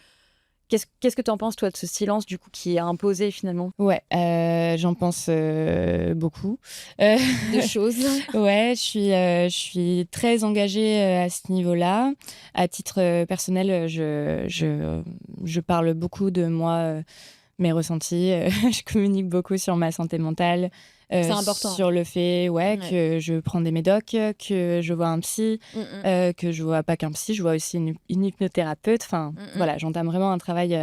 qu'est-ce que tu en penses, toi, de ce silence, du coup, qui est imposé, finalement? Ouais, j'en pense beaucoup. De choses. Ouais, je suis très engagée à ce niveau-là. À titre personnel, je parle beaucoup de moi, mes ressentis. Je communique beaucoup sur ma santé mentale. C'est important. Sur le fait que je prends des médocs, que je vois un psy, que je vois pas qu'un psy, je vois aussi une hypnothérapeute. Enfin, voilà, j'entame vraiment un travail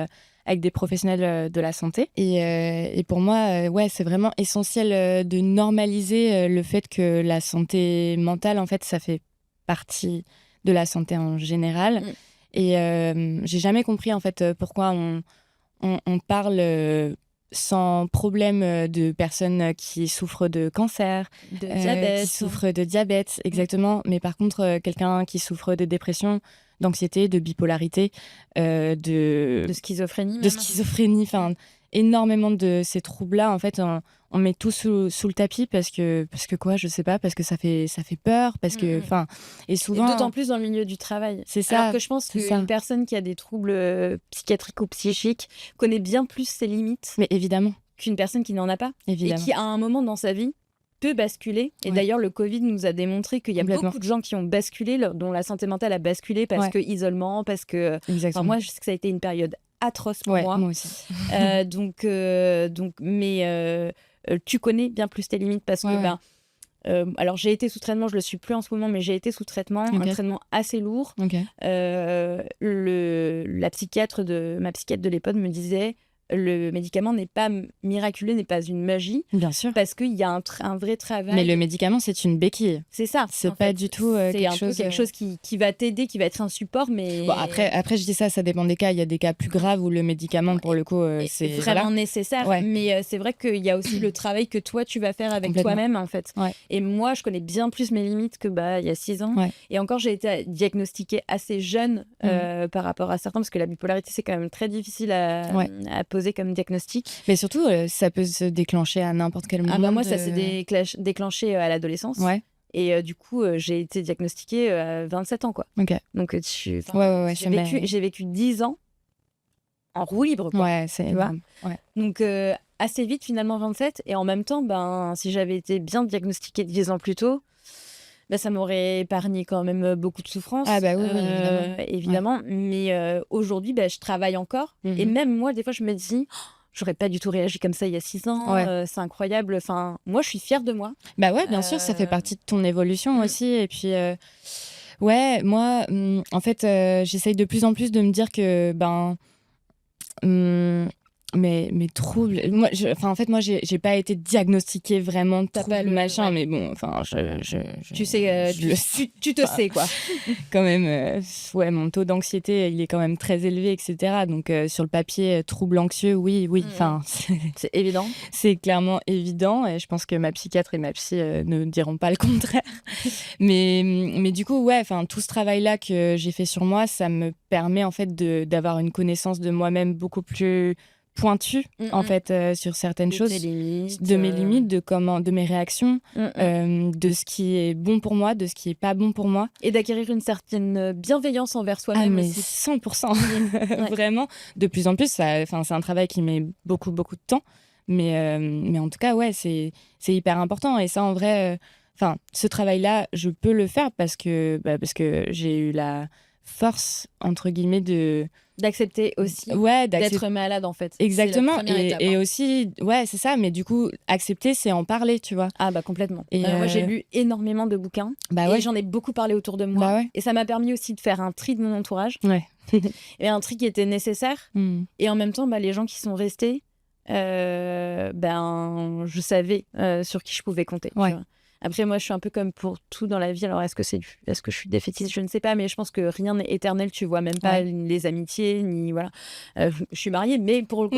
avec des professionnels de la santé. Et pour moi, c'est vraiment essentiel de normaliser le fait que la santé mentale, en fait, ça fait partie de la santé en général. Et j'ai jamais compris, en fait, pourquoi on parle sans problème de personnes qui souffrent de cancer, diabète. qui souffrent de diabète, exactement. Mais par contre, quelqu'un qui souffre de dépression, d'anxiété, de bipolarité, de schizophrénie. De schizophrénie, enfin, énormément de ces troubles-là, en fait, on met tout sous le tapis parce que quoi, je sais pas, parce que ça fait peur, parce que, enfin, et souvent. Et d'autant plus dans le milieu du travail. C'est ça. Alors que je pense qu'une personne qui a des troubles psychiatriques ou psychiques connaît bien plus ses limites. Mais évidemment. Qu'une personne qui n'en a pas. Évidemment. Et qui, à un moment dans sa vie, peut basculer. Et d'ailleurs, le Covid nous a démontré qu'il y a beaucoup de gens qui ont basculé, dont la santé mentale a basculé parce que isolement, parce que. Exactement. Moi, je sais que ça a été une période atroce pour moi. Moi aussi. Mais tu connais bien plus tes limites parce que alors j'ai été sous traitement, je le suis plus en ce moment, mais j'ai été sous traitement, un traitement assez lourd. La psychiatre ma psychiatre de l'époque me disait le médicament n'est pas miraculeux, n'est pas une magie. Bien sûr. Parce qu'il y a un vrai travail. Mais le médicament, c'est une béquille. C'est ça. C'est pas du tout quelque chose qui va t'aider, qui va être un support. Mais... Bon, après, je dis ça dépend des cas. Il y a des cas plus graves où le médicament, pour le coup, c'est vraiment nécessaire. Mais c'est vrai qu'il y a aussi le travail que toi, tu vas faire avec toi-même, en fait. Et moi, je connais bien plus mes limites que il y a 6 ans. Et encore, j'ai été diagnostiquée assez jeune par rapport à certains, parce que la bipolarité, c'est quand même très difficile à poser comme diagnostic. Mais surtout, ça peut se déclencher à n'importe quel moment. Moi, ça s'est déclenché à l'adolescence. Et du coup, j'ai été diagnostiquée à 27 ans, quoi. Ok. Donc, j'ai vécu 10 ans en roue libre, quoi. Ouais, c'est Tu vois. énorme. Ouais. Donc, assez vite, finalement, 27. Et en même temps, si j'avais été bien diagnostiquée 10 ans plus tôt, ça m'aurait épargné quand même beaucoup de souffrance. Ah bah oui, évidemment. Évidemment. Mais aujourd'hui, je travaille encore. Et même moi, des fois, je me dis, j'aurais pas du tout réagi comme ça il y a 6 ans. C'est incroyable. Enfin, moi, je suis fière de moi. Bah ouais, bien sûr, ça fait partie de ton évolution aussi. Et puis, ouais, moi, en fait, j'essaye de plus en plus de me dire que, mes troubles, en fait, moi, j'ai pas été diagnostiquée vraiment de troubles, machin, mais bon, enfin, tu sais, tu te sais, quoi. Quand même, ouais, mon taux d'anxiété, il est quand même très élevé, etc. Donc, sur le papier, trouble anxieux, oui, enfin, c'est évident. C'est clairement évident, et je pense que ma psychiatre et ma psy ne diront pas le contraire. mais du coup, ouais, enfin, tout ce travail-là que j'ai fait sur moi, ça me permet en fait d'avoir une connaissance de moi-même beaucoup plus pointue en fait sur certaines choses, de mes limites, de mes réactions, de ce qui est bon pour moi, de ce qui est pas bon pour moi, et d'acquérir une certaine bienveillance envers soi-même mais aussi. 100%. Vraiment, de plus en plus, c'est un travail qui met beaucoup de temps, mais en tout cas, ouais, c'est hyper important. Et ça, en vrai, ce travail-là, je peux le faire parce que j'ai eu la force, entre guillemets, d'accepter aussi d'être malade, en fait. Exactement. C'est la première étape, et aussi, ouais, c'est ça, mais du coup, accepter, c'est en parler, tu vois. Ah complètement. Et moi, j'ai lu énormément de bouquins, et j'en ai beaucoup parlé autour de moi, et ça m'a permis aussi de faire un tri de mon entourage, et un tri qui était nécessaire. Et en même temps, les gens qui sont restés, je savais sur qui je pouvais compter, tu vois. Après, moi, je suis un peu comme pour tout dans la vie. Alors, est-ce que je suis défaitiste? Je ne sais pas, mais je pense que rien n'est éternel, tu vois, même pas les amitiés, ni voilà. Je suis mariée, mais pour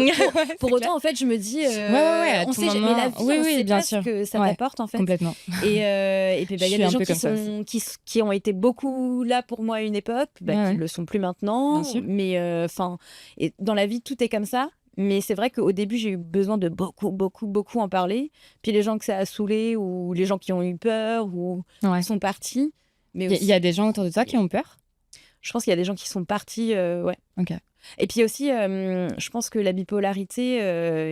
autant, en fait, je me dis, on sait, mais la vie, on sait bien sûr ce que ça t'apporte, en fait. Complètement. Et puis, il y a des gens qui ont été beaucoup là pour moi à une époque, qui le sont plus maintenant. Mais et dans la vie, tout est comme ça. Mais c'est vrai qu'au début, j'ai eu besoin de beaucoup en parler. Puis les gens que ça a saoulé, ou les gens qui ont eu peur, ou sont partis. Mais il y a des gens autour de toi qui ont peur? Je pense qu'il y a des gens qui sont partis, ouais. Ok. Et puis aussi, je pense que la bipolarité,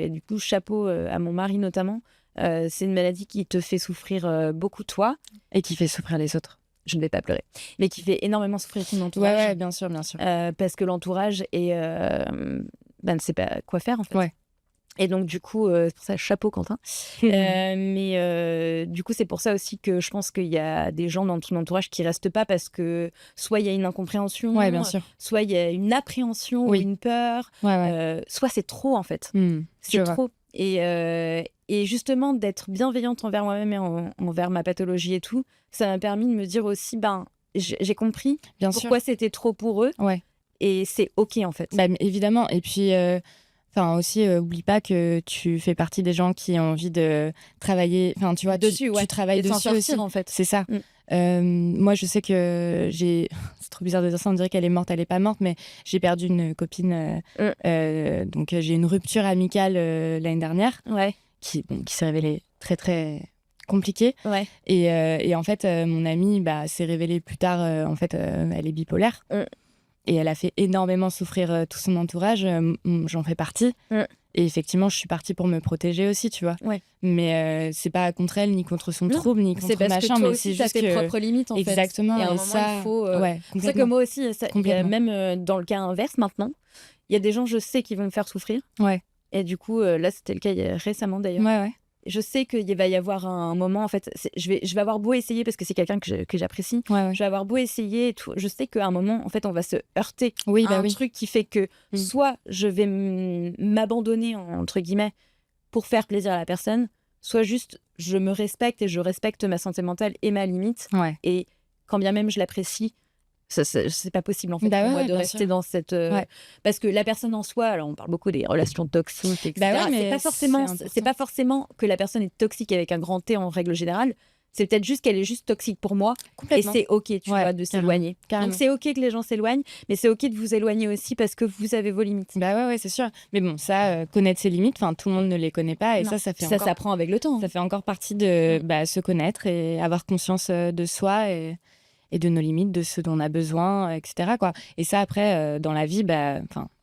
et du coup, chapeau à mon mari notamment, c'est une maladie qui te fait souffrir beaucoup toi. Et qui fait souffrir les autres. Je ne vais pas pleurer. Mais qui fait énormément souffrir ton entourage. Ouais, bien sûr. Parce que l'entourage est... ne sait pas quoi faire, en fait. Ouais. Et donc, du coup, c'est pour ça, chapeau, Quentin. Mais du coup, c'est pour ça aussi que je pense qu'il y a des gens dans ton entourage qui restent pas, parce que soit il y a une incompréhension, bien sûr. Soit il y a une appréhension ou une peur, soit c'est trop, en fait. C'est trop. Et justement, d'être bienveillante envers moi-même et envers ma pathologie et tout, ça m'a permis de me dire aussi, j'ai compris pourquoi c'était trop pour eux. Et c'est OK, en fait. Évidemment. Et puis, aussi, oublie pas que tu fais partie des gens qui ont envie de travailler. Enfin, tu vois, dessus, tu travailles dessus sortir, aussi. En fait. C'est ça. Moi, je sais que j'ai... C'est trop bizarre de dire ça, on dirait qu'elle est morte, elle est pas morte, mais j'ai perdu une copine. Donc, j'ai une rupture amicale l'année dernière, qui s'est révélée très, très compliquée. Et en fait, mon amie s'est révélée plus tard, en fait, elle est bipolaire. Et elle a fait énormément souffrir tout son entourage. J'en fais partie. Et effectivement, je suis partie pour me protéger aussi, tu vois. Mais c'est pas contre elle, ni contre son trouble, ni contre machin. C'est parce que toi aussi, t'as tes propres limites, en fait. Exactement. Et à un moment, il faut... c'est ça que moi aussi, même dans le cas inverse, maintenant, il y a des gens, je sais, qui vont me faire souffrir. Et du coup, là, c'était le cas récemment, d'ailleurs. Je sais qu'il va y avoir un moment, en fait, je vais avoir beau essayer, parce que c'est quelqu'un que j'apprécie, je vais avoir beau essayer et tout, je sais qu'à un moment, en fait, on va se heurter à un truc qui fait que soit je vais m'abandonner, entre guillemets, pour faire plaisir à la personne, soit juste je me respecte et je respecte ma santé mentale et ma limite. Et quand bien même je l'apprécie, c'est pas possible, en fait, pour moi de rester dans cette... Parce que la personne en soi, alors on parle beaucoup des relations toxiques, etc. C'est pas forcément que la personne est toxique avec un grand T en règle générale. C'est peut-être juste qu'elle est juste toxique pour moi. Et c'est OK, tu vois, de s'éloigner. Donc c'est OK que les gens s'éloignent, mais c'est OK de vous éloigner aussi, parce que vous avez vos limites. C'est sûr. Mais bon, ça, connaître ses limites, tout le monde ne les connaît pas. Et ça fait ça s'apprend avec le temps. Ça fait encore partie de se connaître et avoir conscience de soi et de nos limites, de ce dont on a besoin, etc. quoi. Et ça, après, dans la vie,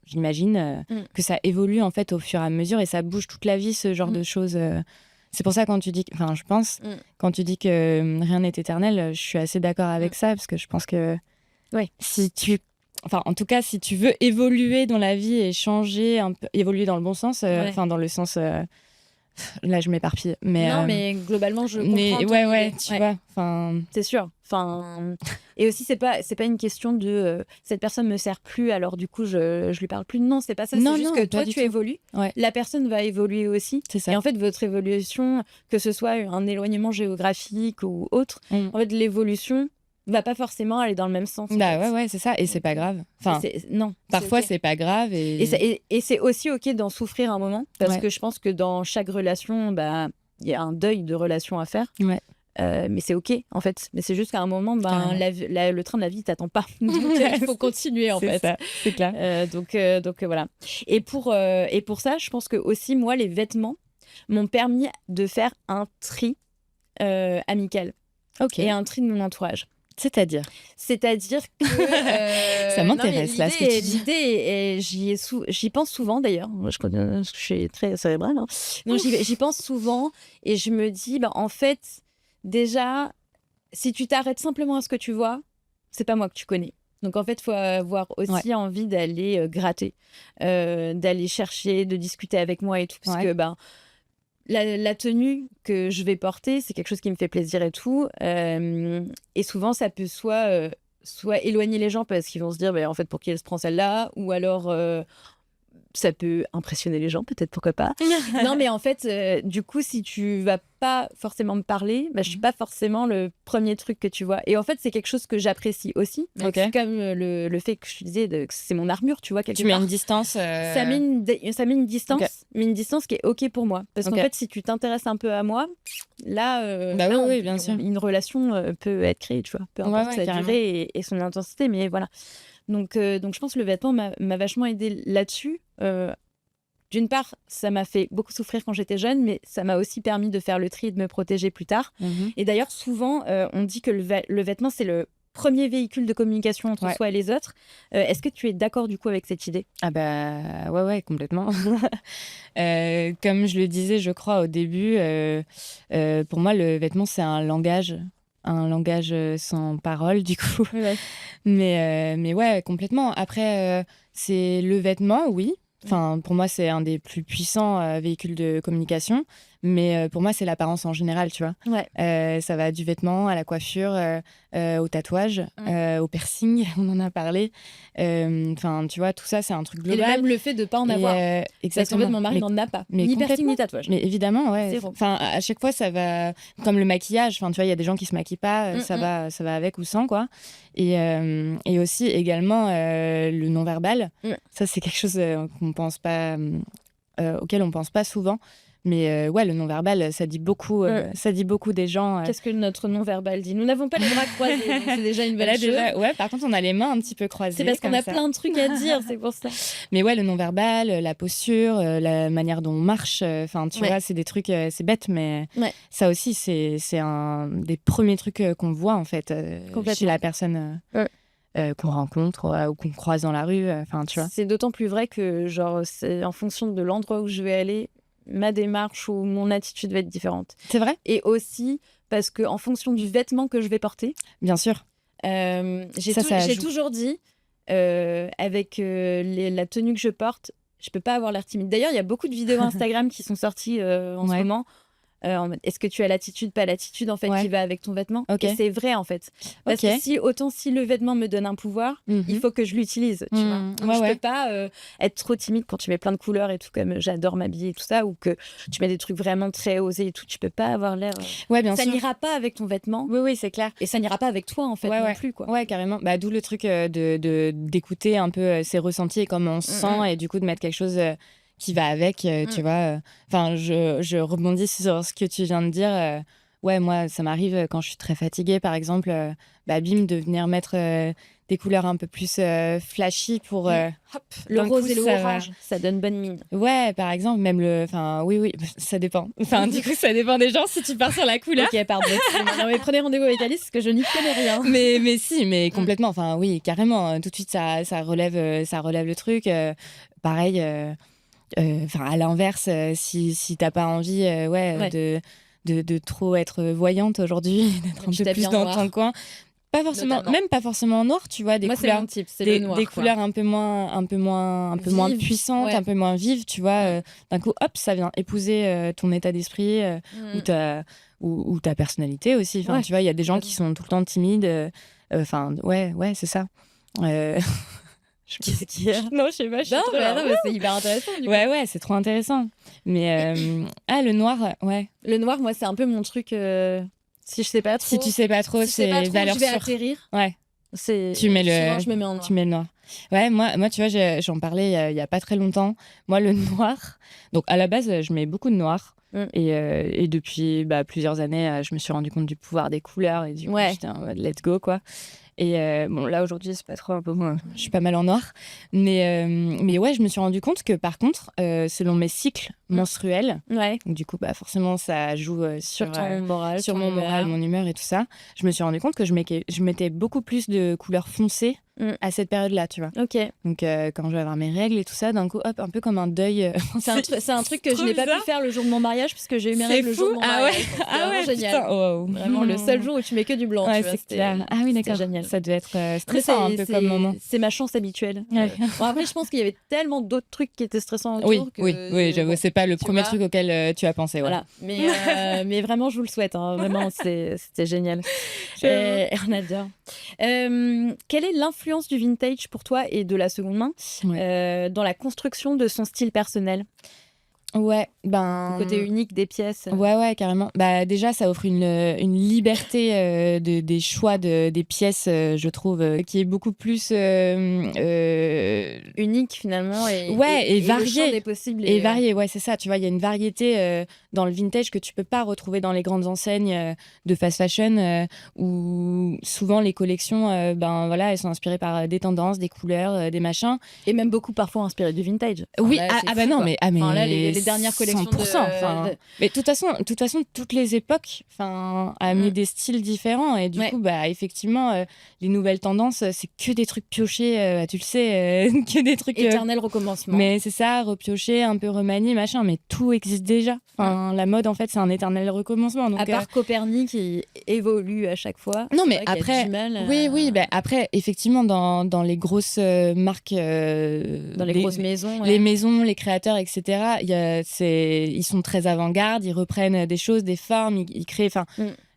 j'imagine que ça évolue en fait au fur et à mesure et ça bouge toute la vie, ce genre de choses. C'est pour ça quand tu dis, enfin je pense, quand tu dis que rien n'est éternel, je suis assez d'accord avec ça parce que je pense que si tu, enfin en tout cas si tu veux évoluer dans la vie et changer un peu, évoluer dans le bon sens, enfin dans le sens, là je m'éparpille, mais non mais globalement je comprends. mais ouais, tu vois, enfin c'est sûr. Enfin, et aussi c'est pas une question de cette personne me sert plus alors du coup je lui parle plus. Non, c'est pas ça. Non, c'est juste non, que toi pas du tu tout. évolues, Ouais. la personne va évoluer aussi. C'est ça. Et en fait votre évolution, que ce soit un éloignement géographique ou autre, en fait l'évolution va pas forcément aller dans le même sens. Bah ouais, c'est ça. Et c'est pas grave. Enfin, non. parfois c'est pas grave Et c'est aussi ok d'en souffrir un moment parce que je pense que dans chaque relation, bah il y a un deuil de relation à faire. Ouais. Mais c'est ok en fait, mais c'est juste qu'à un moment le train de la vie t'attend pas, donc il faut continuer en fait. Ça, c'est clair. Donc voilà. Et pour ça je pense que aussi moi les vêtements m'ont permis de faire un tri amical et un tri de mon entourage. C'est-à-dire que ça m'intéresse là ce que tu dis. L'idée, j'y pense souvent d'ailleurs. Je suis très cérébrale. Hein. Donc j'y pense souvent et je me dis bah en fait déjà si tu t'arrêtes simplement à ce que tu vois, c'est pas moi que tu connais. Donc en fait il faut avoir aussi envie d'aller gratter, d'aller chercher, de discuter avec moi et tout parce que ben la tenue que je vais porter, c'est quelque chose qui me fait plaisir et tout. Et souvent, ça peut soit éloigner les gens parce qu'ils vont se dire, bah, en fait, pour qui elle se prend celle-là, ou alors ça peut impressionner les gens, peut-être, pourquoi pas. Non, mais en fait, du coup, si tu vas pas forcément me parler, bah, je suis pas forcément le premier truc que tu vois. Et en fait, c'est quelque chose que j'apprécie aussi. C'est comme le fait que je te disais que c'est mon armure, tu vois, quelque part. Tu mets une distance. Ça met une distance, mais une distance qui est ok pour moi. Parce qu'en fait, si tu t'intéresses un peu à moi, là, oui, bien sûr. Une relation peut être créée, tu vois. Peu importe sa durée et son intensité, mais voilà. Donc je pense que le vêtement m'a vachement aidée là-dessus. D'une part, ça m'a fait beaucoup souffrir quand j'étais jeune, mais ça m'a aussi permis de faire le tri et de me protéger plus tard. Et d'ailleurs, souvent, on dit que le vêtement, c'est le premier véhicule de communication entre soi et les autres. Est-ce que tu es d'accord du coup avec cette idée ? Ah bah ouais, complètement. Comme je le disais, je crois, au début, pour moi, le vêtement, c'est un langage sans parole, du coup. Mais ouais, complètement. Après, c'est le vêtement, oui. Enfin, pour moi, c'est un des plus puissants véhicules de communication. Mais pour moi, c'est l'apparence en général, tu vois. Ça va du vêtement à la coiffure, au tatouage, au piercing, on en a parlé. Enfin, tu vois, tout ça, c'est un truc global. Et même le fait de ne pas en avoir. Parce qu'en fait, mon mari n'en a pas. Ni piercing, ni tatouage. Mais évidemment, ouais. Enfin, à chaque fois, ça va... Comme le maquillage, enfin, tu vois, il y a des gens qui se maquillent pas, ça va avec ou sans, quoi. Et aussi, également, le non-verbal. Ça, c'est quelque chose qu'on pense pas... auquel on pense pas souvent. Mais ouais, le non-verbal, ça dit beaucoup des gens. Qu'est-ce que notre non-verbal dit ? Nous n'avons pas les bras croisés, donc c'est déjà une belle chose. Ouais, par contre, on a les mains un petit peu croisées. C'est parce qu'on a plein de trucs à dire, c'est pour ça. Mais ouais, le non-verbal, la posture, la manière dont on marche, enfin, tu vois, c'est des trucs, c'est bête, mais ça aussi, c'est un des premiers trucs qu'on voit, en fait, chez la personne qu'on rencontre ou qu'on croise dans la rue, enfin, tu vois. C'est d'autant plus vrai que, genre, c'est en fonction de l'endroit où je vais aller, ma démarche ou mon attitude va être différente. C'est vrai ? Et aussi parce qu'en fonction du vêtement que je vais porter... Bien sûr. J'ai toujours dit, avec la tenue que je porte, je peux pas avoir l'air timide. D'ailleurs, il y a beaucoup de vidéos Instagram qui sont sorties en ce moment. Est-ce que tu as l'attitude, pas l'attitude en fait qui va avec ton vêtement. Et c'est vrai en fait. Parce que si le vêtement me donne un pouvoir, il faut que je l'utilise. Tu vois. Donc, je peux pas être trop timide quand tu mets plein de couleurs et tout, comme j'adore m'habiller et tout ça, ou que tu mets des trucs vraiment très osés et tout. Tu peux pas avoir l'air. Bien ça sûr. n'ira pas avec ton vêtement. Oui, c'est clair. Et ça n'ira pas avec toi en fait non plus quoi. Ouais, carrément. Bah, d'où le truc d'écouter un peu ses ressentis et comment on se sent et du coup de mettre quelque chose qui va avec, tu vois. Enfin, je rebondis sur ce que tu viens de dire. ouais, moi, ça m'arrive quand je suis très fatiguée, par exemple, bim, de venir mettre des couleurs un peu plus flashy pour... hop, Le rose et le ça orange, ça donne bonne mine. Ouais, par exemple, même le... Enfin, oui, ça dépend. Enfin, du coup, ça dépend des gens si tu pars sur la couleur. Ok, pardon. Non, mais prenez rendez-vous avec Alice parce que je n'y connais rien. Mais si, mais complètement. Enfin, oui, carrément. Tout de suite, ça relève le truc. Pareil, à l'inverse, si t'as pas envie de trop être voyante aujourd'hui, d'être un peu plus dans ton coin. Pas forcément, Notamment. même pas forcément en noir, tu vois, des Moi, couleurs, c'est mon type, c'est le noir. des couleurs un peu moins puissantes, ouais. un peu moins vives, tu vois. D'un coup, hop, ça vient épouser ton état d'esprit ou ta personnalité aussi. Enfin, tu vois, il y a des gens qui sont tout le temps timides. Enfin, ouais, c'est ça. Qu'est-ce qu'il y a? Non, je sais pas. Non, mais c'est hyper intéressant. Du coup. Ouais, c'est trop intéressant. Mais le noir, ouais. Le noir, moi, c'est un peu mon truc. Si je sais pas trop. Si tu sais pas trop, c'est valeur je vais sûre. atterrir. Ouais. Tu mets je me mets en noir. Tu mets le noir. Ouais, moi, tu vois, j'en parlais il y a pas très longtemps. Moi, le noir. Donc, à la base, je mets beaucoup de noir. Et depuis plusieurs années, je me suis rendu compte du pouvoir des couleurs et du coup, j'étais en mode let's go, quoi. Et bon, là, aujourd'hui, c'est pas trop un peu moins. Je suis pas mal en noir. Mais ouais, je me suis rendu compte que, par contre, selon mes cycles menstruels, donc, du coup, forcément, ça joue sur ton moral, sur mon moral, mon humeur et tout ça. Je me suis rendu compte que je mettais beaucoup plus de couleurs foncées à cette période-là, tu vois. Ok. Donc, quand je vais avoir mes règles et tout ça, d'un coup, hop, un peu comme un deuil. C'est un truc que je n'ai pas pu faire le jour de mon mariage, puisque j'ai eu mes règles le jour de mon mariage. Ah ouais, génial. Wow. Vraiment, le seul jour où tu mets que du blanc. Ouais, tu vois, c'est clair. Ah oui, d'accord. Génial. Ça devait être stressant un peu comme moment. C'est ma chance habituelle. Ouais. Bon, après, je pense qu'il y avait tellement d'autres trucs qui étaient stressants autour. Oui, j'avoue, c'est pas le premier truc auquel tu as pensé. Ouais. Voilà. Mais vraiment, je vous le souhaite. Hein. Vraiment, c'était génial. Et on adore. Quelle est l'influence du vintage pour toi et de la seconde main dans la construction de son style personnel? Ouais, le côté unique des pièces. Ouais, carrément. Déjà, ça offre une liberté des choix des pièces, je trouve, qui est beaucoup plus unique finalement et variée. Le champ des possibles et variée, ouais, c'est ça. Tu vois, il y a une variété dans le vintage que tu peux pas retrouver dans les grandes enseignes de fast fashion où souvent les collections, elles sont inspirées par des tendances, des couleurs, des machins. Et même beaucoup parfois inspirées du vintage. Oui, mais là, les dernières collections 100%, mais de toute façon toutes les époques amené des styles différents et du coup effectivement les nouvelles tendances c'est que des trucs piochés, tu le sais, que des trucs éternel recommencement. Mais c'est ça, repioché, un peu remanié, machin, mais tout existe déjà. La mode en fait c'est un éternel recommencement. Donc, à part Copernic qui évolue à chaque fois. Non mais après, après effectivement dans les grosses marques, dans les grosses maisons, les maisons, les créateurs, etc. Ils sont très avant-garde, ils reprennent des choses, des formes, ils créent.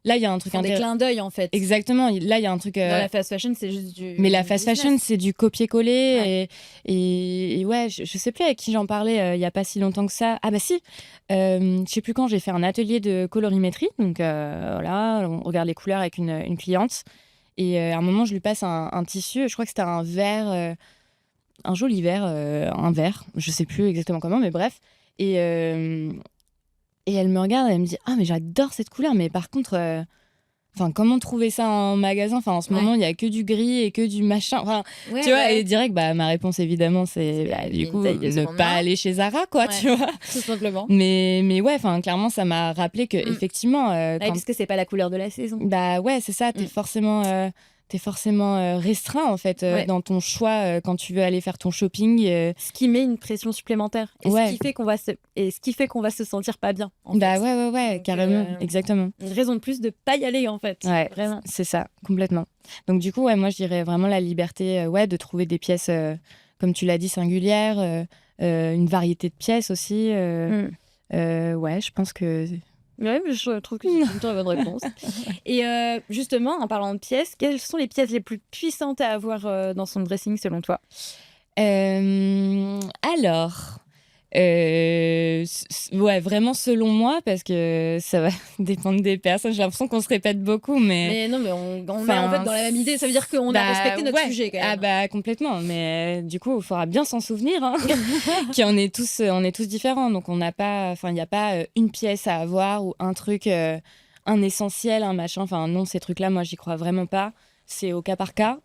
Là, il y a un truc des clins d'œil en fait. Exactement. Là, il y a un truc. Dans la fast fashion, c'est juste du. Mais la fast fashion, c'est du copier-coller. Et ouais, je sais plus avec qui j'en parlais il y a pas si longtemps que ça. Ah bah si. Je sais plus quand j'ai fait un atelier de colorimétrie. Donc voilà, on regarde les couleurs avec une cliente. Et à un moment, je lui passe un tissu. Je crois que c'était un vert, un joli vert, un vert. Je sais plus exactement comment, mais bref. Et elle me regarde, elle me dit « Ah, mais j'adore cette couleur, mais par contre, comment trouver ça en magasin ? En ce moment, il n'y a que du gris et que du machin. » Tu vois, et direct, ma réponse, évidemment, c'est du coup, ne pas aller chez Zara, quoi, tu vois. Tout simplement. Mais ouais, clairement, ça m'a rappelé que effectivement parce que c'est pas la couleur de la saison. Bah ouais, c'est ça, t'es forcément restreint en fait dans ton choix quand tu veux aller faire ton shopping. Ce qui met une pression supplémentaire et ce qui fait qu'on va se sentir pas bien. En fait. Ouais, carrément, exactement. Une raison de plus de pas y aller en fait. Ouais, vraiment. C'est ça, complètement. Donc du coup, moi je dirais vraiment la liberté de trouver des pièces, comme tu l'as dit, singulières, une variété de pièces aussi. Je pense que... Ouais, je trouve que c'est une très bonne réponse. Et justement, en parlant de pièces, quelles sont les pièces les plus puissantes à avoir dans son dressing selon toi ? Alors, vraiment selon moi, parce que ça va dépendre des personnes. J'ai l'impression qu'on se répète beaucoup, mais non, mais on est en fait dans la même idée. Ça veut dire qu'on a respecté notre sujet quand même. Ah complètement. Mais du coup, il faudra bien s'en souvenir, qu'on est tous différents. Donc on n'a pas, il n'y a pas une pièce à avoir ou un truc un essentiel, un machin. Enfin, non, ces trucs-là, moi, j'y crois vraiment pas. C'est au cas par cas.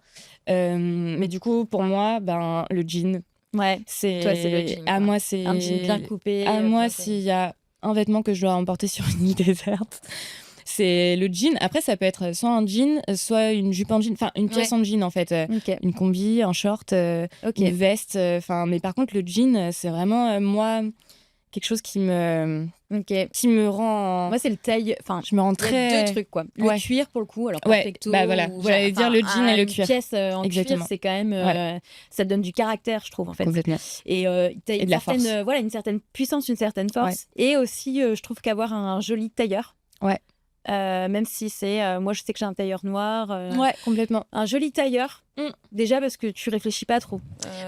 Mais du coup, pour moi, le jean, Toi, c'est le jean. à moi, c'est un jean bien coupé. à moi, s'il y a un vêtement que je dois emporter sur une île déserte, c'est le jean. Après, ça peut être soit un jean, soit une jupe en jean, enfin une pièce en jean en fait, une combi, un short, une veste. Mais par contre, le jean, c'est vraiment moi quelque chose qui me rend. Moi, c'est le taille. Enfin, je me rends très. Il y a deux trucs quoi. Le cuir pour le coup, alors perfecto. Voilà. J'allais dire le jean et le cuir. Une pièce en cuir, c'est quand même. Ça donne du caractère, je trouve en fait. Complètement. Et de la force. Une certaine puissance, une certaine force. Et aussi, je trouve qu'avoir un joli tailleur. Ouais. Même si c'est moi je sais que j'ai un tailleur noir complètement un joli tailleur déjà parce que tu réfléchis pas trop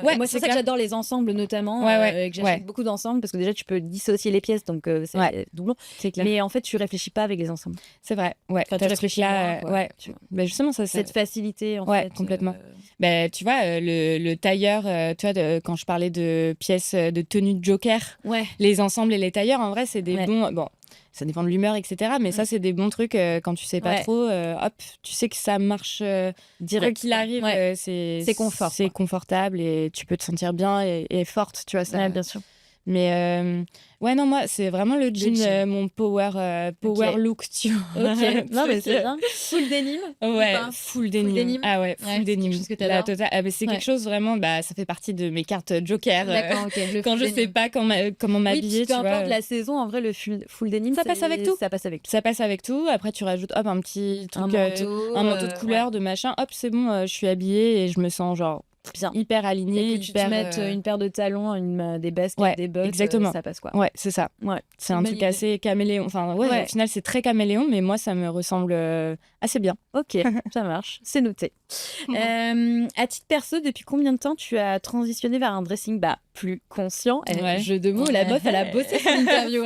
moi c'est ça que j'adore les ensembles notamment et que j'achète beaucoup d'ensembles parce que déjà tu peux dissocier les pièces donc c'est doublon mais en fait tu réfléchis pas avec les ensembles, c'est vrai tu réfléchis là justement ça cette facilité en fait complètement tu vois le tailleur tu vois quand je parlais de pièces de tenue de Joker les ensembles et les tailleurs en vrai c'est des bons ça dépend de l'humeur, etc. Mais ça, c'est des bons trucs quand tu sais pas trop. Hop, tu sais que ça marche direct. Quoi qu'il arrive, c'est confort. C'est confortable et tu peux te sentir bien et forte, tu vois. Ça. Bien sûr. Mais non, moi, c'est vraiment le jean, mon power look, tu vois. Ok, non, mais c'est bien. Full denim. Ouais, full denim. Ah ouais, full denim. La totale. C'est quelque chose vraiment, ça fait partie de mes cartes Joker. D'accord, quand je sais pas comment m'habiller, tu vois. Peu importe la saison, en vrai, le full denim, ça passe avec tout. Ça passe avec tout. Après, tu rajoutes un petit truc, un manteau de couleur, de machin. Hop, c'est bon, je suis habillée et je me sens genre bien, hyper alignée. Que tu te mettes une paire de talons, des baskets, des bottes, exactement. Ça passe quoi. Ouais, c'est ça. C'est un truc assez caméléon. Enfin, au final, c'est très caméléon, mais moi, ça me ressemble assez bien. Ok, ça marche, c'est noté. À titre perso, depuis combien de temps tu as transitionné vers un dressing plus conscient Jeu de mots, la meuf, elle a bossé son interview.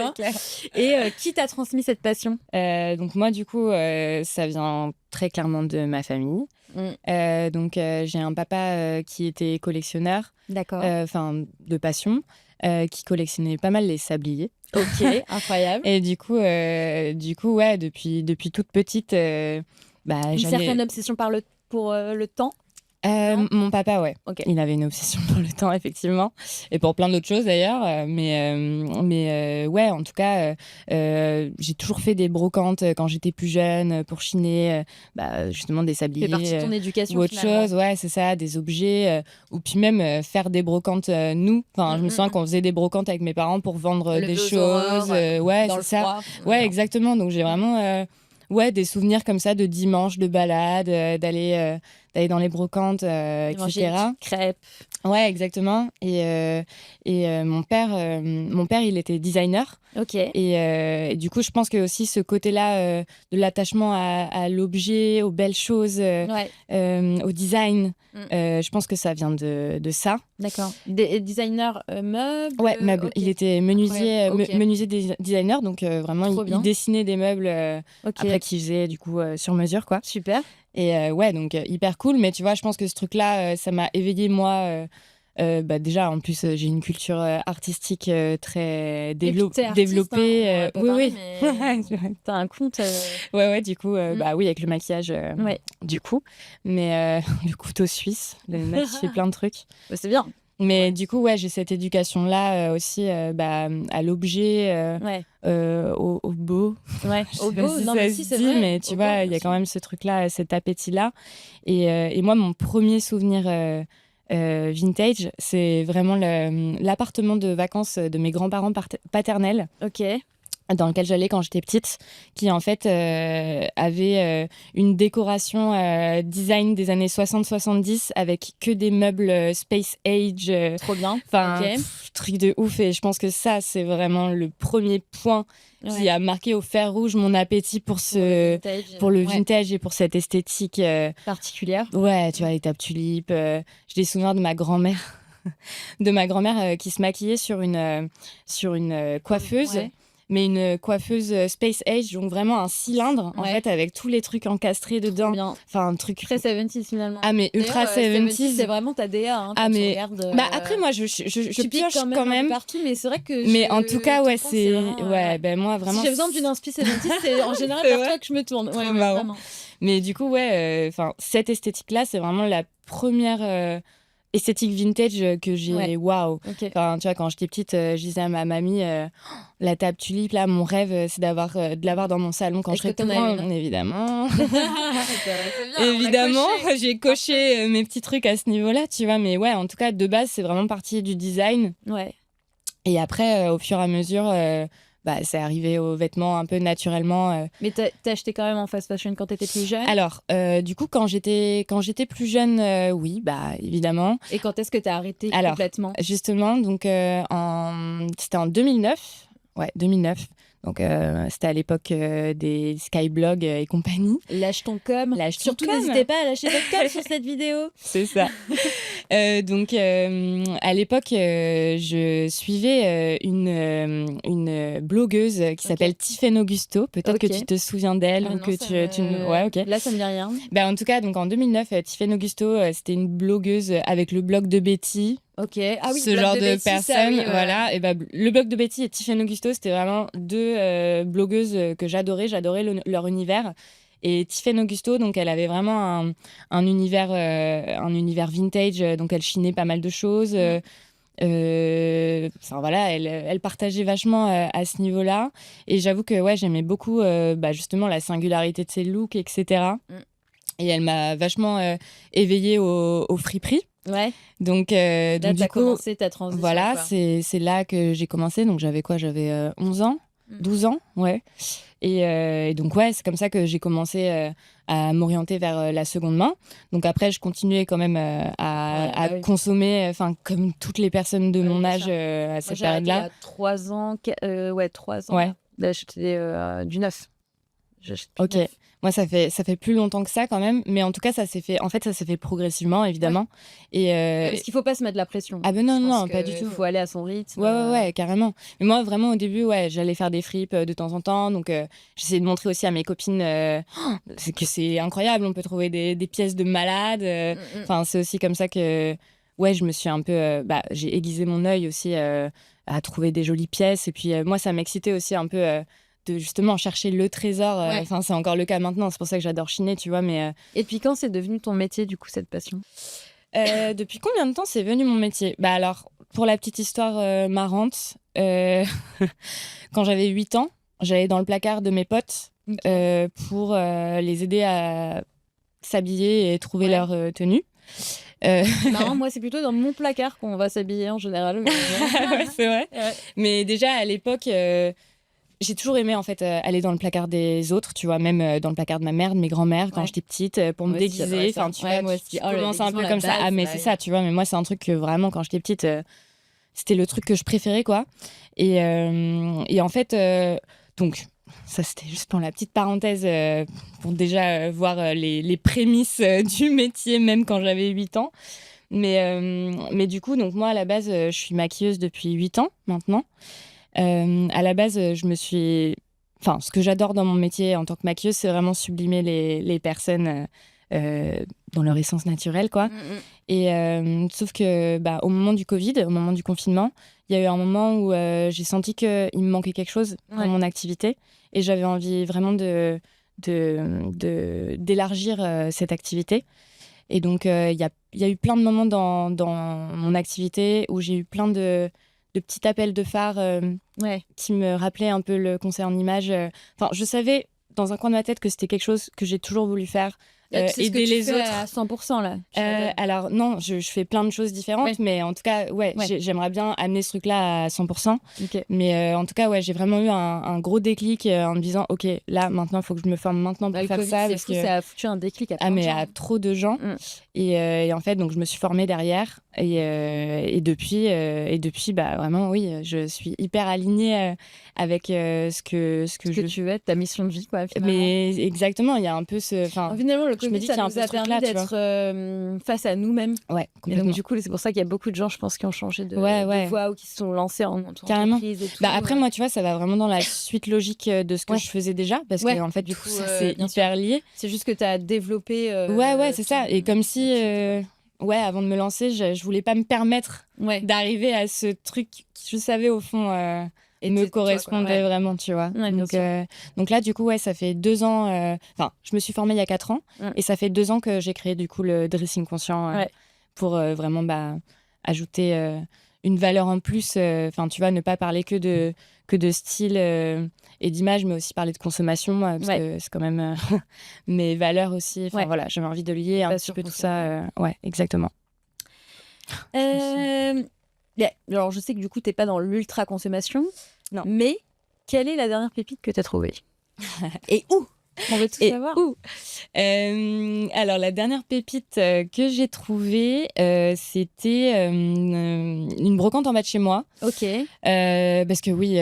Et qui t'a transmis cette passion Donc moi, du coup, ça vient très clairement de ma famille. Donc j'ai un papa qui était collectionneur, de passion, qui collectionnait pas mal les sabliers. Ok, incroyable. Et du coup depuis toute petite, une certaine obsession pour le temps. Mon papa, okay. Il avait une obsession pour le temps, effectivement, et pour plein d'autres choses d'ailleurs. Mais en tout cas, j'ai toujours fait des brocantes quand j'étais plus jeune pour chiner, justement des sabliers. C'est partie de ton éducation. Ou autre chose, c'est ça, des objets, ou puis même faire des brocantes nous. Enfin, je me souviens qu'on faisait des brocantes avec mes parents pour vendre des choses. Dans c'est ça. Froid. Exactement. Donc j'ai vraiment. Des souvenirs comme ça de dimanche, de balade, d'aller dans les brocantes, etc. Crêpes. Ouais, exactement. Et mon père, il était designer. Ok. Et du coup, je pense que aussi ce côté-là de l'attachement à l'objet, aux belles choses, au design, je pense que ça vient de ça. D'accord. Designer meubles. Ouais, meubles. Okay. Il était menuisier, menuisier designer, donc vraiment il dessinait des meubles après qu'il faisait du coup sur mesure, quoi. Super. Et donc hyper cool. Mais tu vois, je pense que ce truc-là, ça m'a éveillé moi. Déjà, en plus, j'ai une culture artistique très développée. Oui. T'as un compte. Du coup, oui, avec le maquillage, du coup. Mais le couteau suisse, le mec qui fait plein de trucs. C'est bien. Mais du coup, j'ai cette éducation-là aussi à l'objet, au beau. Au beau, non, mais si, c'est vrai. Mais tu vois, il y a quand même ce truc-là, cet appétit-là. Et moi, mon premier souvenir vintage, c'est vraiment l'appartement de vacances de mes grands-parents paternels. Ok. Dans lequel j'allais quand j'étais petite, qui en fait avait une décoration design des années 60-70 avec que des meubles Space Age. Trop bien. Enfin, truc de ouf. Et je pense que ça, c'est vraiment le premier point qui a marqué au fer rouge mon appétit pour le vintage et pour cette esthétique particulière. Ouais, tu vois, les tapes tulipes. J'ai des souvenirs de ma grand-mère qui se maquillait sur une coiffeuse. mais une coiffeuse Space Age, donc vraiment un cylindre, en fait, avec tous les trucs encastrés dedans. Bien. Enfin, un truc... Très 70s, finalement. Ah, mais ultra 70s. C'est vraiment ta DA, hein, quand tu regardes... Bah, après, moi, je pioche quand même. Partout, mais c'est vrai que... Mais en tout cas, ouais, c'est... Ouais, ben moi, vraiment... Si j'ai besoin d'une inspi 70s, c'est en général vers toi que je me tourne. Ouais, vraiment. Mais du coup, ouais, cette esthétique-là, c'est vraiment la première... esthétique vintage que j'ai waouh. Enfin, tu vois, quand j'étais petite, je disais à ma mamie la table tulipe là, mon rêve c'est de l'avoir dans mon salon quand je serai plus grande, évidemment. Évidemment, j'ai coché mes petits trucs à ce niveau-là, tu vois, mais ouais, en tout cas de base, c'est vraiment parti du design. Ouais. Et après au fur et à mesure c'est arrivé aux vêtements un peu naturellement. Mais t'as acheté quand même en fast fashion quand t'étais plus jeune? Alors, du coup, quand j'étais plus jeune, oui, bah évidemment. Et quand est-ce que t'as arrêté complètement? Justement, donc c'était en 2009. Ouais, 2009. Donc, c'était à l'époque des Skyblog et compagnie. Lâche ton com. Surtout, n'hésitez pas à lâcher votre com sur cette vidéo. C'est ça. Donc, à l'époque, je suivais une blogueuse qui s'appelle Tiffaine Augusto. Peut-être que tu te souviens d'elle ou que tu... Ouais, ok. Là, ça me dit rien. En tout cas, donc en 2009, Tiffaine Augusto, c'était une blogueuse avec le blog de Betty. Ok, ah oui, ce genre de personnes, voilà. Et le blog de Betty et Tiffaine Augusto, c'était vraiment deux blogueuses que j'adorais leur univers. Et Tiffaine Augusto, donc elle avait vraiment un univers vintage, donc elle chinait pas mal de choses. Enfin voilà, elle partageait vachement à ce niveau-là. Et j'avoue que ouais, j'aimais beaucoup justement la singularité de ses looks, etc. Et elle m'a vachement éveillée au friperie. Ouais. Donc du coup, commencé ta transition. Voilà, c'est là que j'ai commencé. Donc j'avais 11 ans, 12 ans, ouais. Et donc ouais, c'est comme ça que j'ai commencé à m'orienter vers la seconde main. Donc après, je continuais quand même à consommer, comme toutes les personnes de mon âge à cette période-là. Il y a 3 ans, 3 ans. Ouais. J'ai acheté du neuf. Ok. Moi, ça fait plus longtemps que ça quand même, mais en tout cas, ça s'est fait progressivement, évidemment. Et parce qu'il faut pas se mettre la pression. Ah ben non, pas du tout. Il faut aller à son rythme. Ouais, carrément. Mais moi, vraiment, au début, j'allais faire des fripes de temps en temps, donc j'essayais de montrer aussi à mes copines que c'est incroyable, on peut trouver des pièces de malades. Enfin, c'est aussi comme ça que je me suis un peu... j'ai aiguisé mon œil aussi à trouver des jolies pièces. Et puis, moi, ça m'excitait aussi un peu... de justement chercher le trésor. Enfin, c'est encore le cas maintenant, c'est pour ça que j'adore chiner, tu vois. Mais Et puis quand c'est devenu ton métier, du coup, cette passion? Depuis combien de temps c'est devenu mon métier? Alors, pour la petite histoire marrante, quand j'avais 8 ans, j'allais dans le placard de mes potes pour les aider à s'habiller et trouver leur tenue. Marrant, moi c'est plutôt dans mon placard qu'on va s'habiller en général. Ouais, c'est vrai. Ouais. Mais déjà à l'époque... j'ai toujours aimé en fait aller dans le placard des autres, tu vois, même dans le placard de ma mère, de mes grands-mères quand j'étais petite pour me déguiser. Enfin, tu vois, tu commences un peu comme ça. Ah, mais c'est ça, tu vois. Mais moi, c'est un truc que vraiment, quand j'étais petite, c'était le truc que je préférais, quoi. Et en fait, donc, ça c'était juste pour la petite parenthèse, pour déjà voir les prémices du métier, même quand j'avais 8 ans. Mais du coup, donc moi, à la base, je suis maquilleuse depuis 8 ans maintenant. À la base, ce que j'adore dans mon métier en tant que maquilleuse, c'est vraiment sublimer les personnes dans leur essence naturelle, quoi. Et sauf que, au moment du Covid, au moment du confinement, il y a eu un moment où j'ai senti qu'il me manquait quelque chose dans mon activité, et j'avais envie vraiment d'élargir cette activité. Et donc, il y a eu plein de moments dans mon activité où j'ai eu plein de petits appels de phare qui me rappelaient un peu le conseil en images. Enfin, je savais dans un coin de ma tête que c'était quelque chose que j'ai toujours voulu faire. Aider les autres à 100% là. Alors non, je fais plein de choses différentes, mais en tout cas, j'aimerais bien amener ce truc-là à 100%. Mais en tout cas, j'ai vraiment eu un gros déclic en me disant, ok, là maintenant, il faut que je me forme maintenant pour faire ça. Parce que ça a foutu un déclic à à trop de gens. Et en fait, donc je me suis formée derrière. Et depuis, vraiment, oui, je suis hyper alignée avec ce que tu veux, ta mission de vie, quoi. Finalement. Mais exactement, il y a un peu finalement, le je me dis qu'il y a un peu ce truc-là, tu vois. Ça nous a permis d'être face à nous-mêmes. Ouais, Et complètement. donc, du coup, c'est pour ça qu'il y a beaucoup de gens, je pense, qui ont changé de voie ou qui se sont lancés en Carrément. entreprise et tout. Bah après, moi, tu vois, ça va vraiment dans la suite logique de ce que je faisais déjà, parce que en fait, du coup, c'est hyper lié. C'est juste que tu as développé. Ouais, c'est ça. Et comme si, avant de me lancer, je voulais pas me permettre d'arriver à ce truc qui, je savais au fond, me correspondait vraiment, tu vois. Ouais, donc là, du coup, ça fait 2 ans. Enfin, je me suis formée il y a 4 ans, et ça fait 2 ans que j'ai créé du coup le dressing conscient pour vraiment ajouter une valeur en plus. Enfin, tu vois, ne pas parler que de style et d'image, mais aussi parler de consommation, parce que c'est quand même mes valeurs aussi. Enfin, voilà, j'avais envie de lier un petit peu tout ça. Ouais, exactement. Alors, je sais que du coup, t'es pas dans l'ultra-consommation. Non. Mais quelle est la dernière pépite que t'as trouvée? Et où? On veut tout savoir. Où alors, la dernière pépite que j'ai trouvée, c'était une brocante en bas de chez moi. Ok. Parce que oui,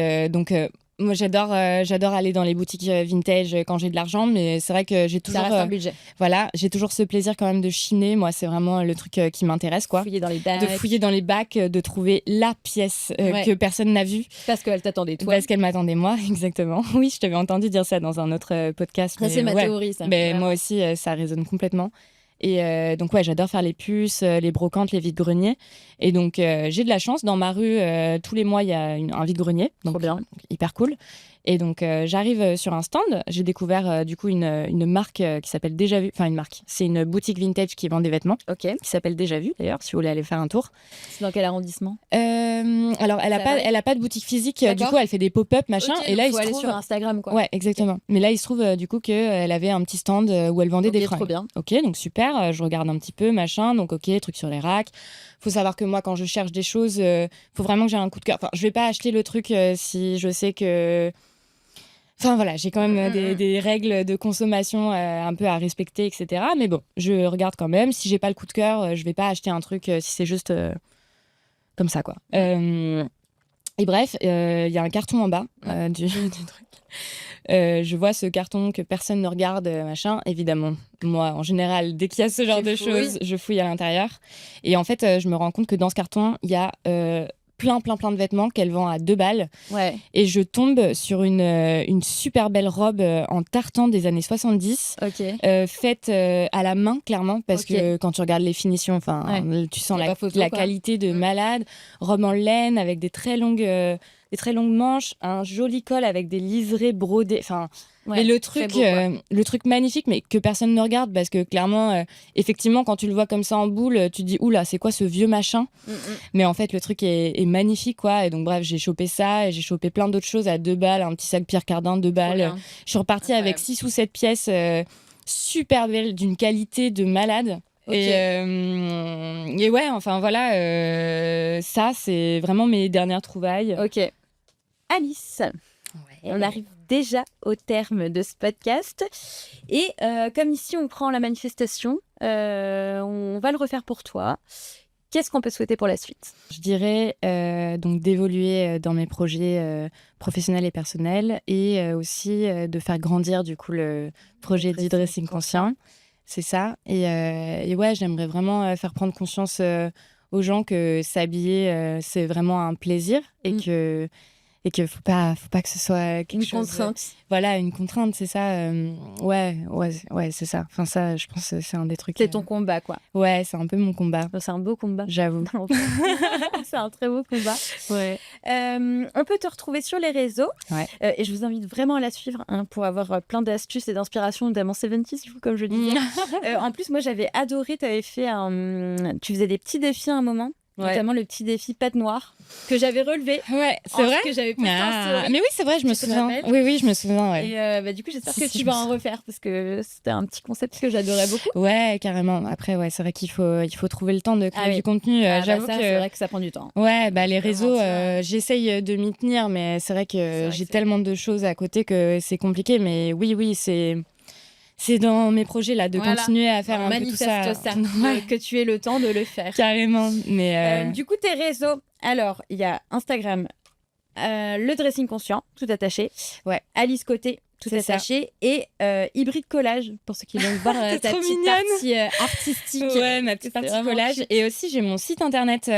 moi j'adore aller dans les boutiques vintage quand j'ai de l'argent, mais c'est vrai que j'ai toujours ça reste un budget. Voilà, j'ai toujours ce plaisir quand même de chiner. Moi, c'est vraiment le truc qui m'intéresse, quoi. Fouiller dans les bacs. De fouiller dans les bacs, de trouver la pièce que personne n'a vue. Parce qu'elle t'attendait, toi. Parce qu'elle m'attendait, moi, exactement. Oui, je t'avais entendu dire ça dans un autre podcast. Ça, c'est ma théorie, ça. Mais moi aussi, ça résonne complètement. Et donc, j'adore faire les puces, les brocantes, les vides-greniers. Et donc, j'ai de la chance. Dans ma rue, tous les mois, il y a un vide-grenier. Donc, bien. Hyper cool. Et donc, j'arrive sur un stand. J'ai découvert, du coup, une marque qui s'appelle Déjà Vu. Enfin, une marque. C'est une boutique vintage qui vend des vêtements. Ok. Qui s'appelle Déjà Vu, d'ailleurs, si vous voulez aller faire un tour. C'est dans quel arrondissement? Alors, elle a pas de boutique physique. Du coup, elle fait des pop-up, machin. Okay, et là, il faut aller sur Instagram, quoi. Ouais, exactement. Mais là, il se trouve, du coup, qu'elle avait un petit stand où elle vendait des fringues. Trop bien. Ok, donc super. Je regarde un petit peu, machin. Donc, ok, truc sur les racks. Faut savoir que moi, quand je cherche des choses, faut vraiment que j'ai un coup de cœur. Enfin, je vais pas acheter le truc si je sais que... Enfin voilà, j'ai quand même des règles de consommation un peu à respecter, etc. Mais bon, je regarde quand même. Si j'ai pas le coup de cœur, je vais pas acheter un truc si c'est juste comme ça, quoi. Et bref, il y a un carton en bas du truc. Je vois ce carton que personne ne regarde, machin. Évidemment, moi, en général, dès qu'il y a ce genre de choses, je fouille à l'intérieur. Et en fait, je me rends compte que dans ce carton, il y a plein de vêtements qu'elle vend à 2 balles. Ouais. Et je tombe sur une super belle robe en tartan des années 70, faite à la main, clairement, parce que quand tu regardes les finitions, tu sens la qualité de malade. Robe en laine avec des très longues manches, un joli col avec des liserés brodés. Enfin, mais le truc magnifique, mais que personne ne regarde, parce que clairement, effectivement, quand tu le vois comme ça en boule, tu te dis oula, c'est quoi ce vieux machin? Mais en fait, le truc est magnifique, quoi. Et donc, bref, j'ai chopé ça, et j'ai chopé plein d'autres choses à 2 balles, un petit sac Pierre Cardin, 2 balles. Je suis repartie avec 6 ou 7 pièces super belles, d'une qualité de malade. Et ouais, enfin voilà, ça, c'est vraiment mes dernières trouvailles. Ok. Alice, on arrive déjà au terme de ce podcast. Et comme ici, on prend la manifestation, on va le refaire pour toi. Qu'est-ce qu'on peut souhaiter pour la suite? Je dirais donc d'évoluer dans mes projets professionnels et personnels, et aussi de faire grandir du coup le projet d'e-dressing conscient. C'est ça. Et ouais, j'aimerais vraiment faire prendre conscience aux gens que s'habiller, c'est vraiment un plaisir, et que faut pas que ce soit quelque chose... Une contrainte. Voilà, une contrainte, c'est ça. Ouais, c'est ça. Enfin, ça, je pense que c'est un des trucs... C'est ton combat, quoi. Ouais, c'est un peu mon combat. C'est un beau combat. J'avoue. C'est un très beau combat. Ouais. On peut te retrouver sur les réseaux. Ouais. Et je vous invite vraiment à la suivre pour avoir plein d'astuces et d'inspirations, notamment 70s, comme je disais. En plus, moi, j'avais adoré, tu faisais des petits défis à un moment. Notamment le petit défi pâte noire que j'avais relevé. Ouais, c'est vrai. Que j'avais posté en story. Mais oui, c'est vrai, je me souviens. Oui, je me souviens. Ouais. Et du coup, j'espère que tu vas en refaire, parce que c'était un petit concept que j'adorais beaucoup. Ouais, carrément. Après, c'est vrai qu'il faut trouver le temps de créer du contenu. J'avoue que c'est vrai que ça prend du temps. Ouais, les réseaux, j'essaye de m'y tenir, mais c'est vrai que j'ai tellement de choses à côté que c'est compliqué. Mais oui, c'est dans mes projets là de continuer à faire un peu tout ça. Que tu aies le temps de le faire. Carrément. Mais du coup, tes réseaux. Alors, il y a Instagram, le dressing conscient, tout attaché. Ouais. Alice Côté, tout C'est ça. attaché, et hybride collage, pour ceux qui veulent voir T'es ta trop petite mignonne. partie artistique. Ouais, ma petite C'est partie vraiment collage. cute. Et aussi, j'ai mon site internet.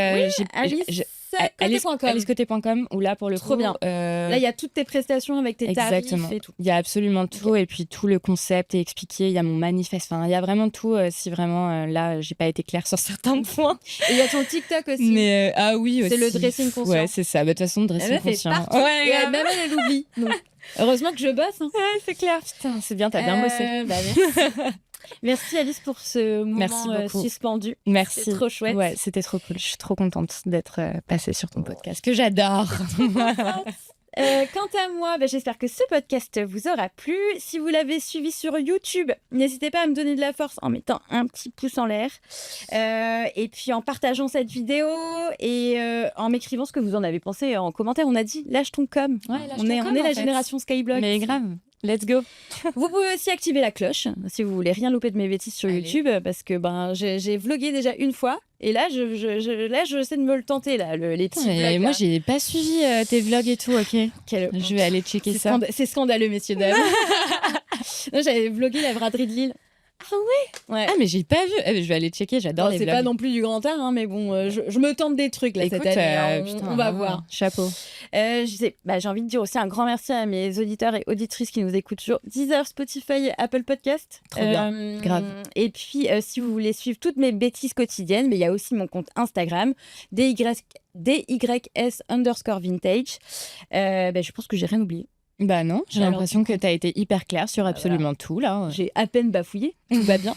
alicecoté.com, où là, pour le Trop coup... bien. Là, il y a toutes tes prestations avec tes Exactement. tarifs et tout. Il y a absolument tout. Et puis, tout le concept est expliqué. Il y a mon manifeste. Enfin, il y a vraiment tout. Si vraiment, là, j'ai pas été claire sur certains points. Et il y a ton TikTok aussi. Mais ah oui, aussi. C'est le dressing conscient. Ouais, c'est ça. Bah, de toute façon, le Elle dressing me fait conscient. partout. Ouais, Et grave. même elle oublie. Donc, heureusement que je bosse. Hein. Ouais, c'est clair. Putain, c'est bien, t'as bien bossé. Bah, merci. Merci Alice pour ce moment Merci beaucoup. suspendu. Merci. C'est trop chouette. Ouais, c'était trop cool. Je suis trop contente d'être passée sur ton podcast, que j'adore. Quant à moi, j'espère que ce podcast vous aura plu. Si vous l'avez suivi sur YouTube, n'hésitez pas à me donner de la force en mettant un petit pouce en l'air. Et puis en partageant cette vidéo et en m'écrivant ce que vous en avez pensé en commentaire. On a dit lâche ton com. Ouais, lâche on ton est com, la en fait. génération Skyblog. Mais grave, let's go. Vous pouvez aussi activer la cloche si vous voulez rien louper de mes bêtises sur Allez. YouTube, parce que j'ai vlogué déjà une fois et là je sais de me le tenter là, les petits vlogs. Moi, là. j'ai pas suivi tes vlogs et tout, ok. Quelle Je vais aller checker C'est ça. c'est scandaleux, messieurs, dames. Non, j'avais vlogué la braderie de Lille. Ah Ouais. Ah, mais j'ai pas vu. Je vais aller checker, j'adore Bon, les c'est vlogs. pas non plus du grand art, hein, mais bon, je me tente des trucs là Écoute, cette année. Hein, putain, on va vraiment, voir. Chapeau. J'ai envie de dire aussi un grand merci à mes auditeurs et auditrices qui nous écoutent sur Deezer, Spotify, Apple Podcast. Trop bien, grave. Et puis, si vous voulez suivre toutes mes bêtises quotidiennes, mais il y a aussi mon compte Instagram, DYS_vintage. Je pense que j'ai rien oublié. Bah non, j'ai Alors, l'impression que t'as été hyper claire sur absolument tout, là. J'ai à peine bafouillé, tout va bien.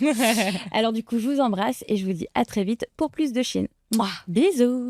Alors du coup, je vous embrasse et je vous dis à très vite pour plus de Chine. Mouah, bisous.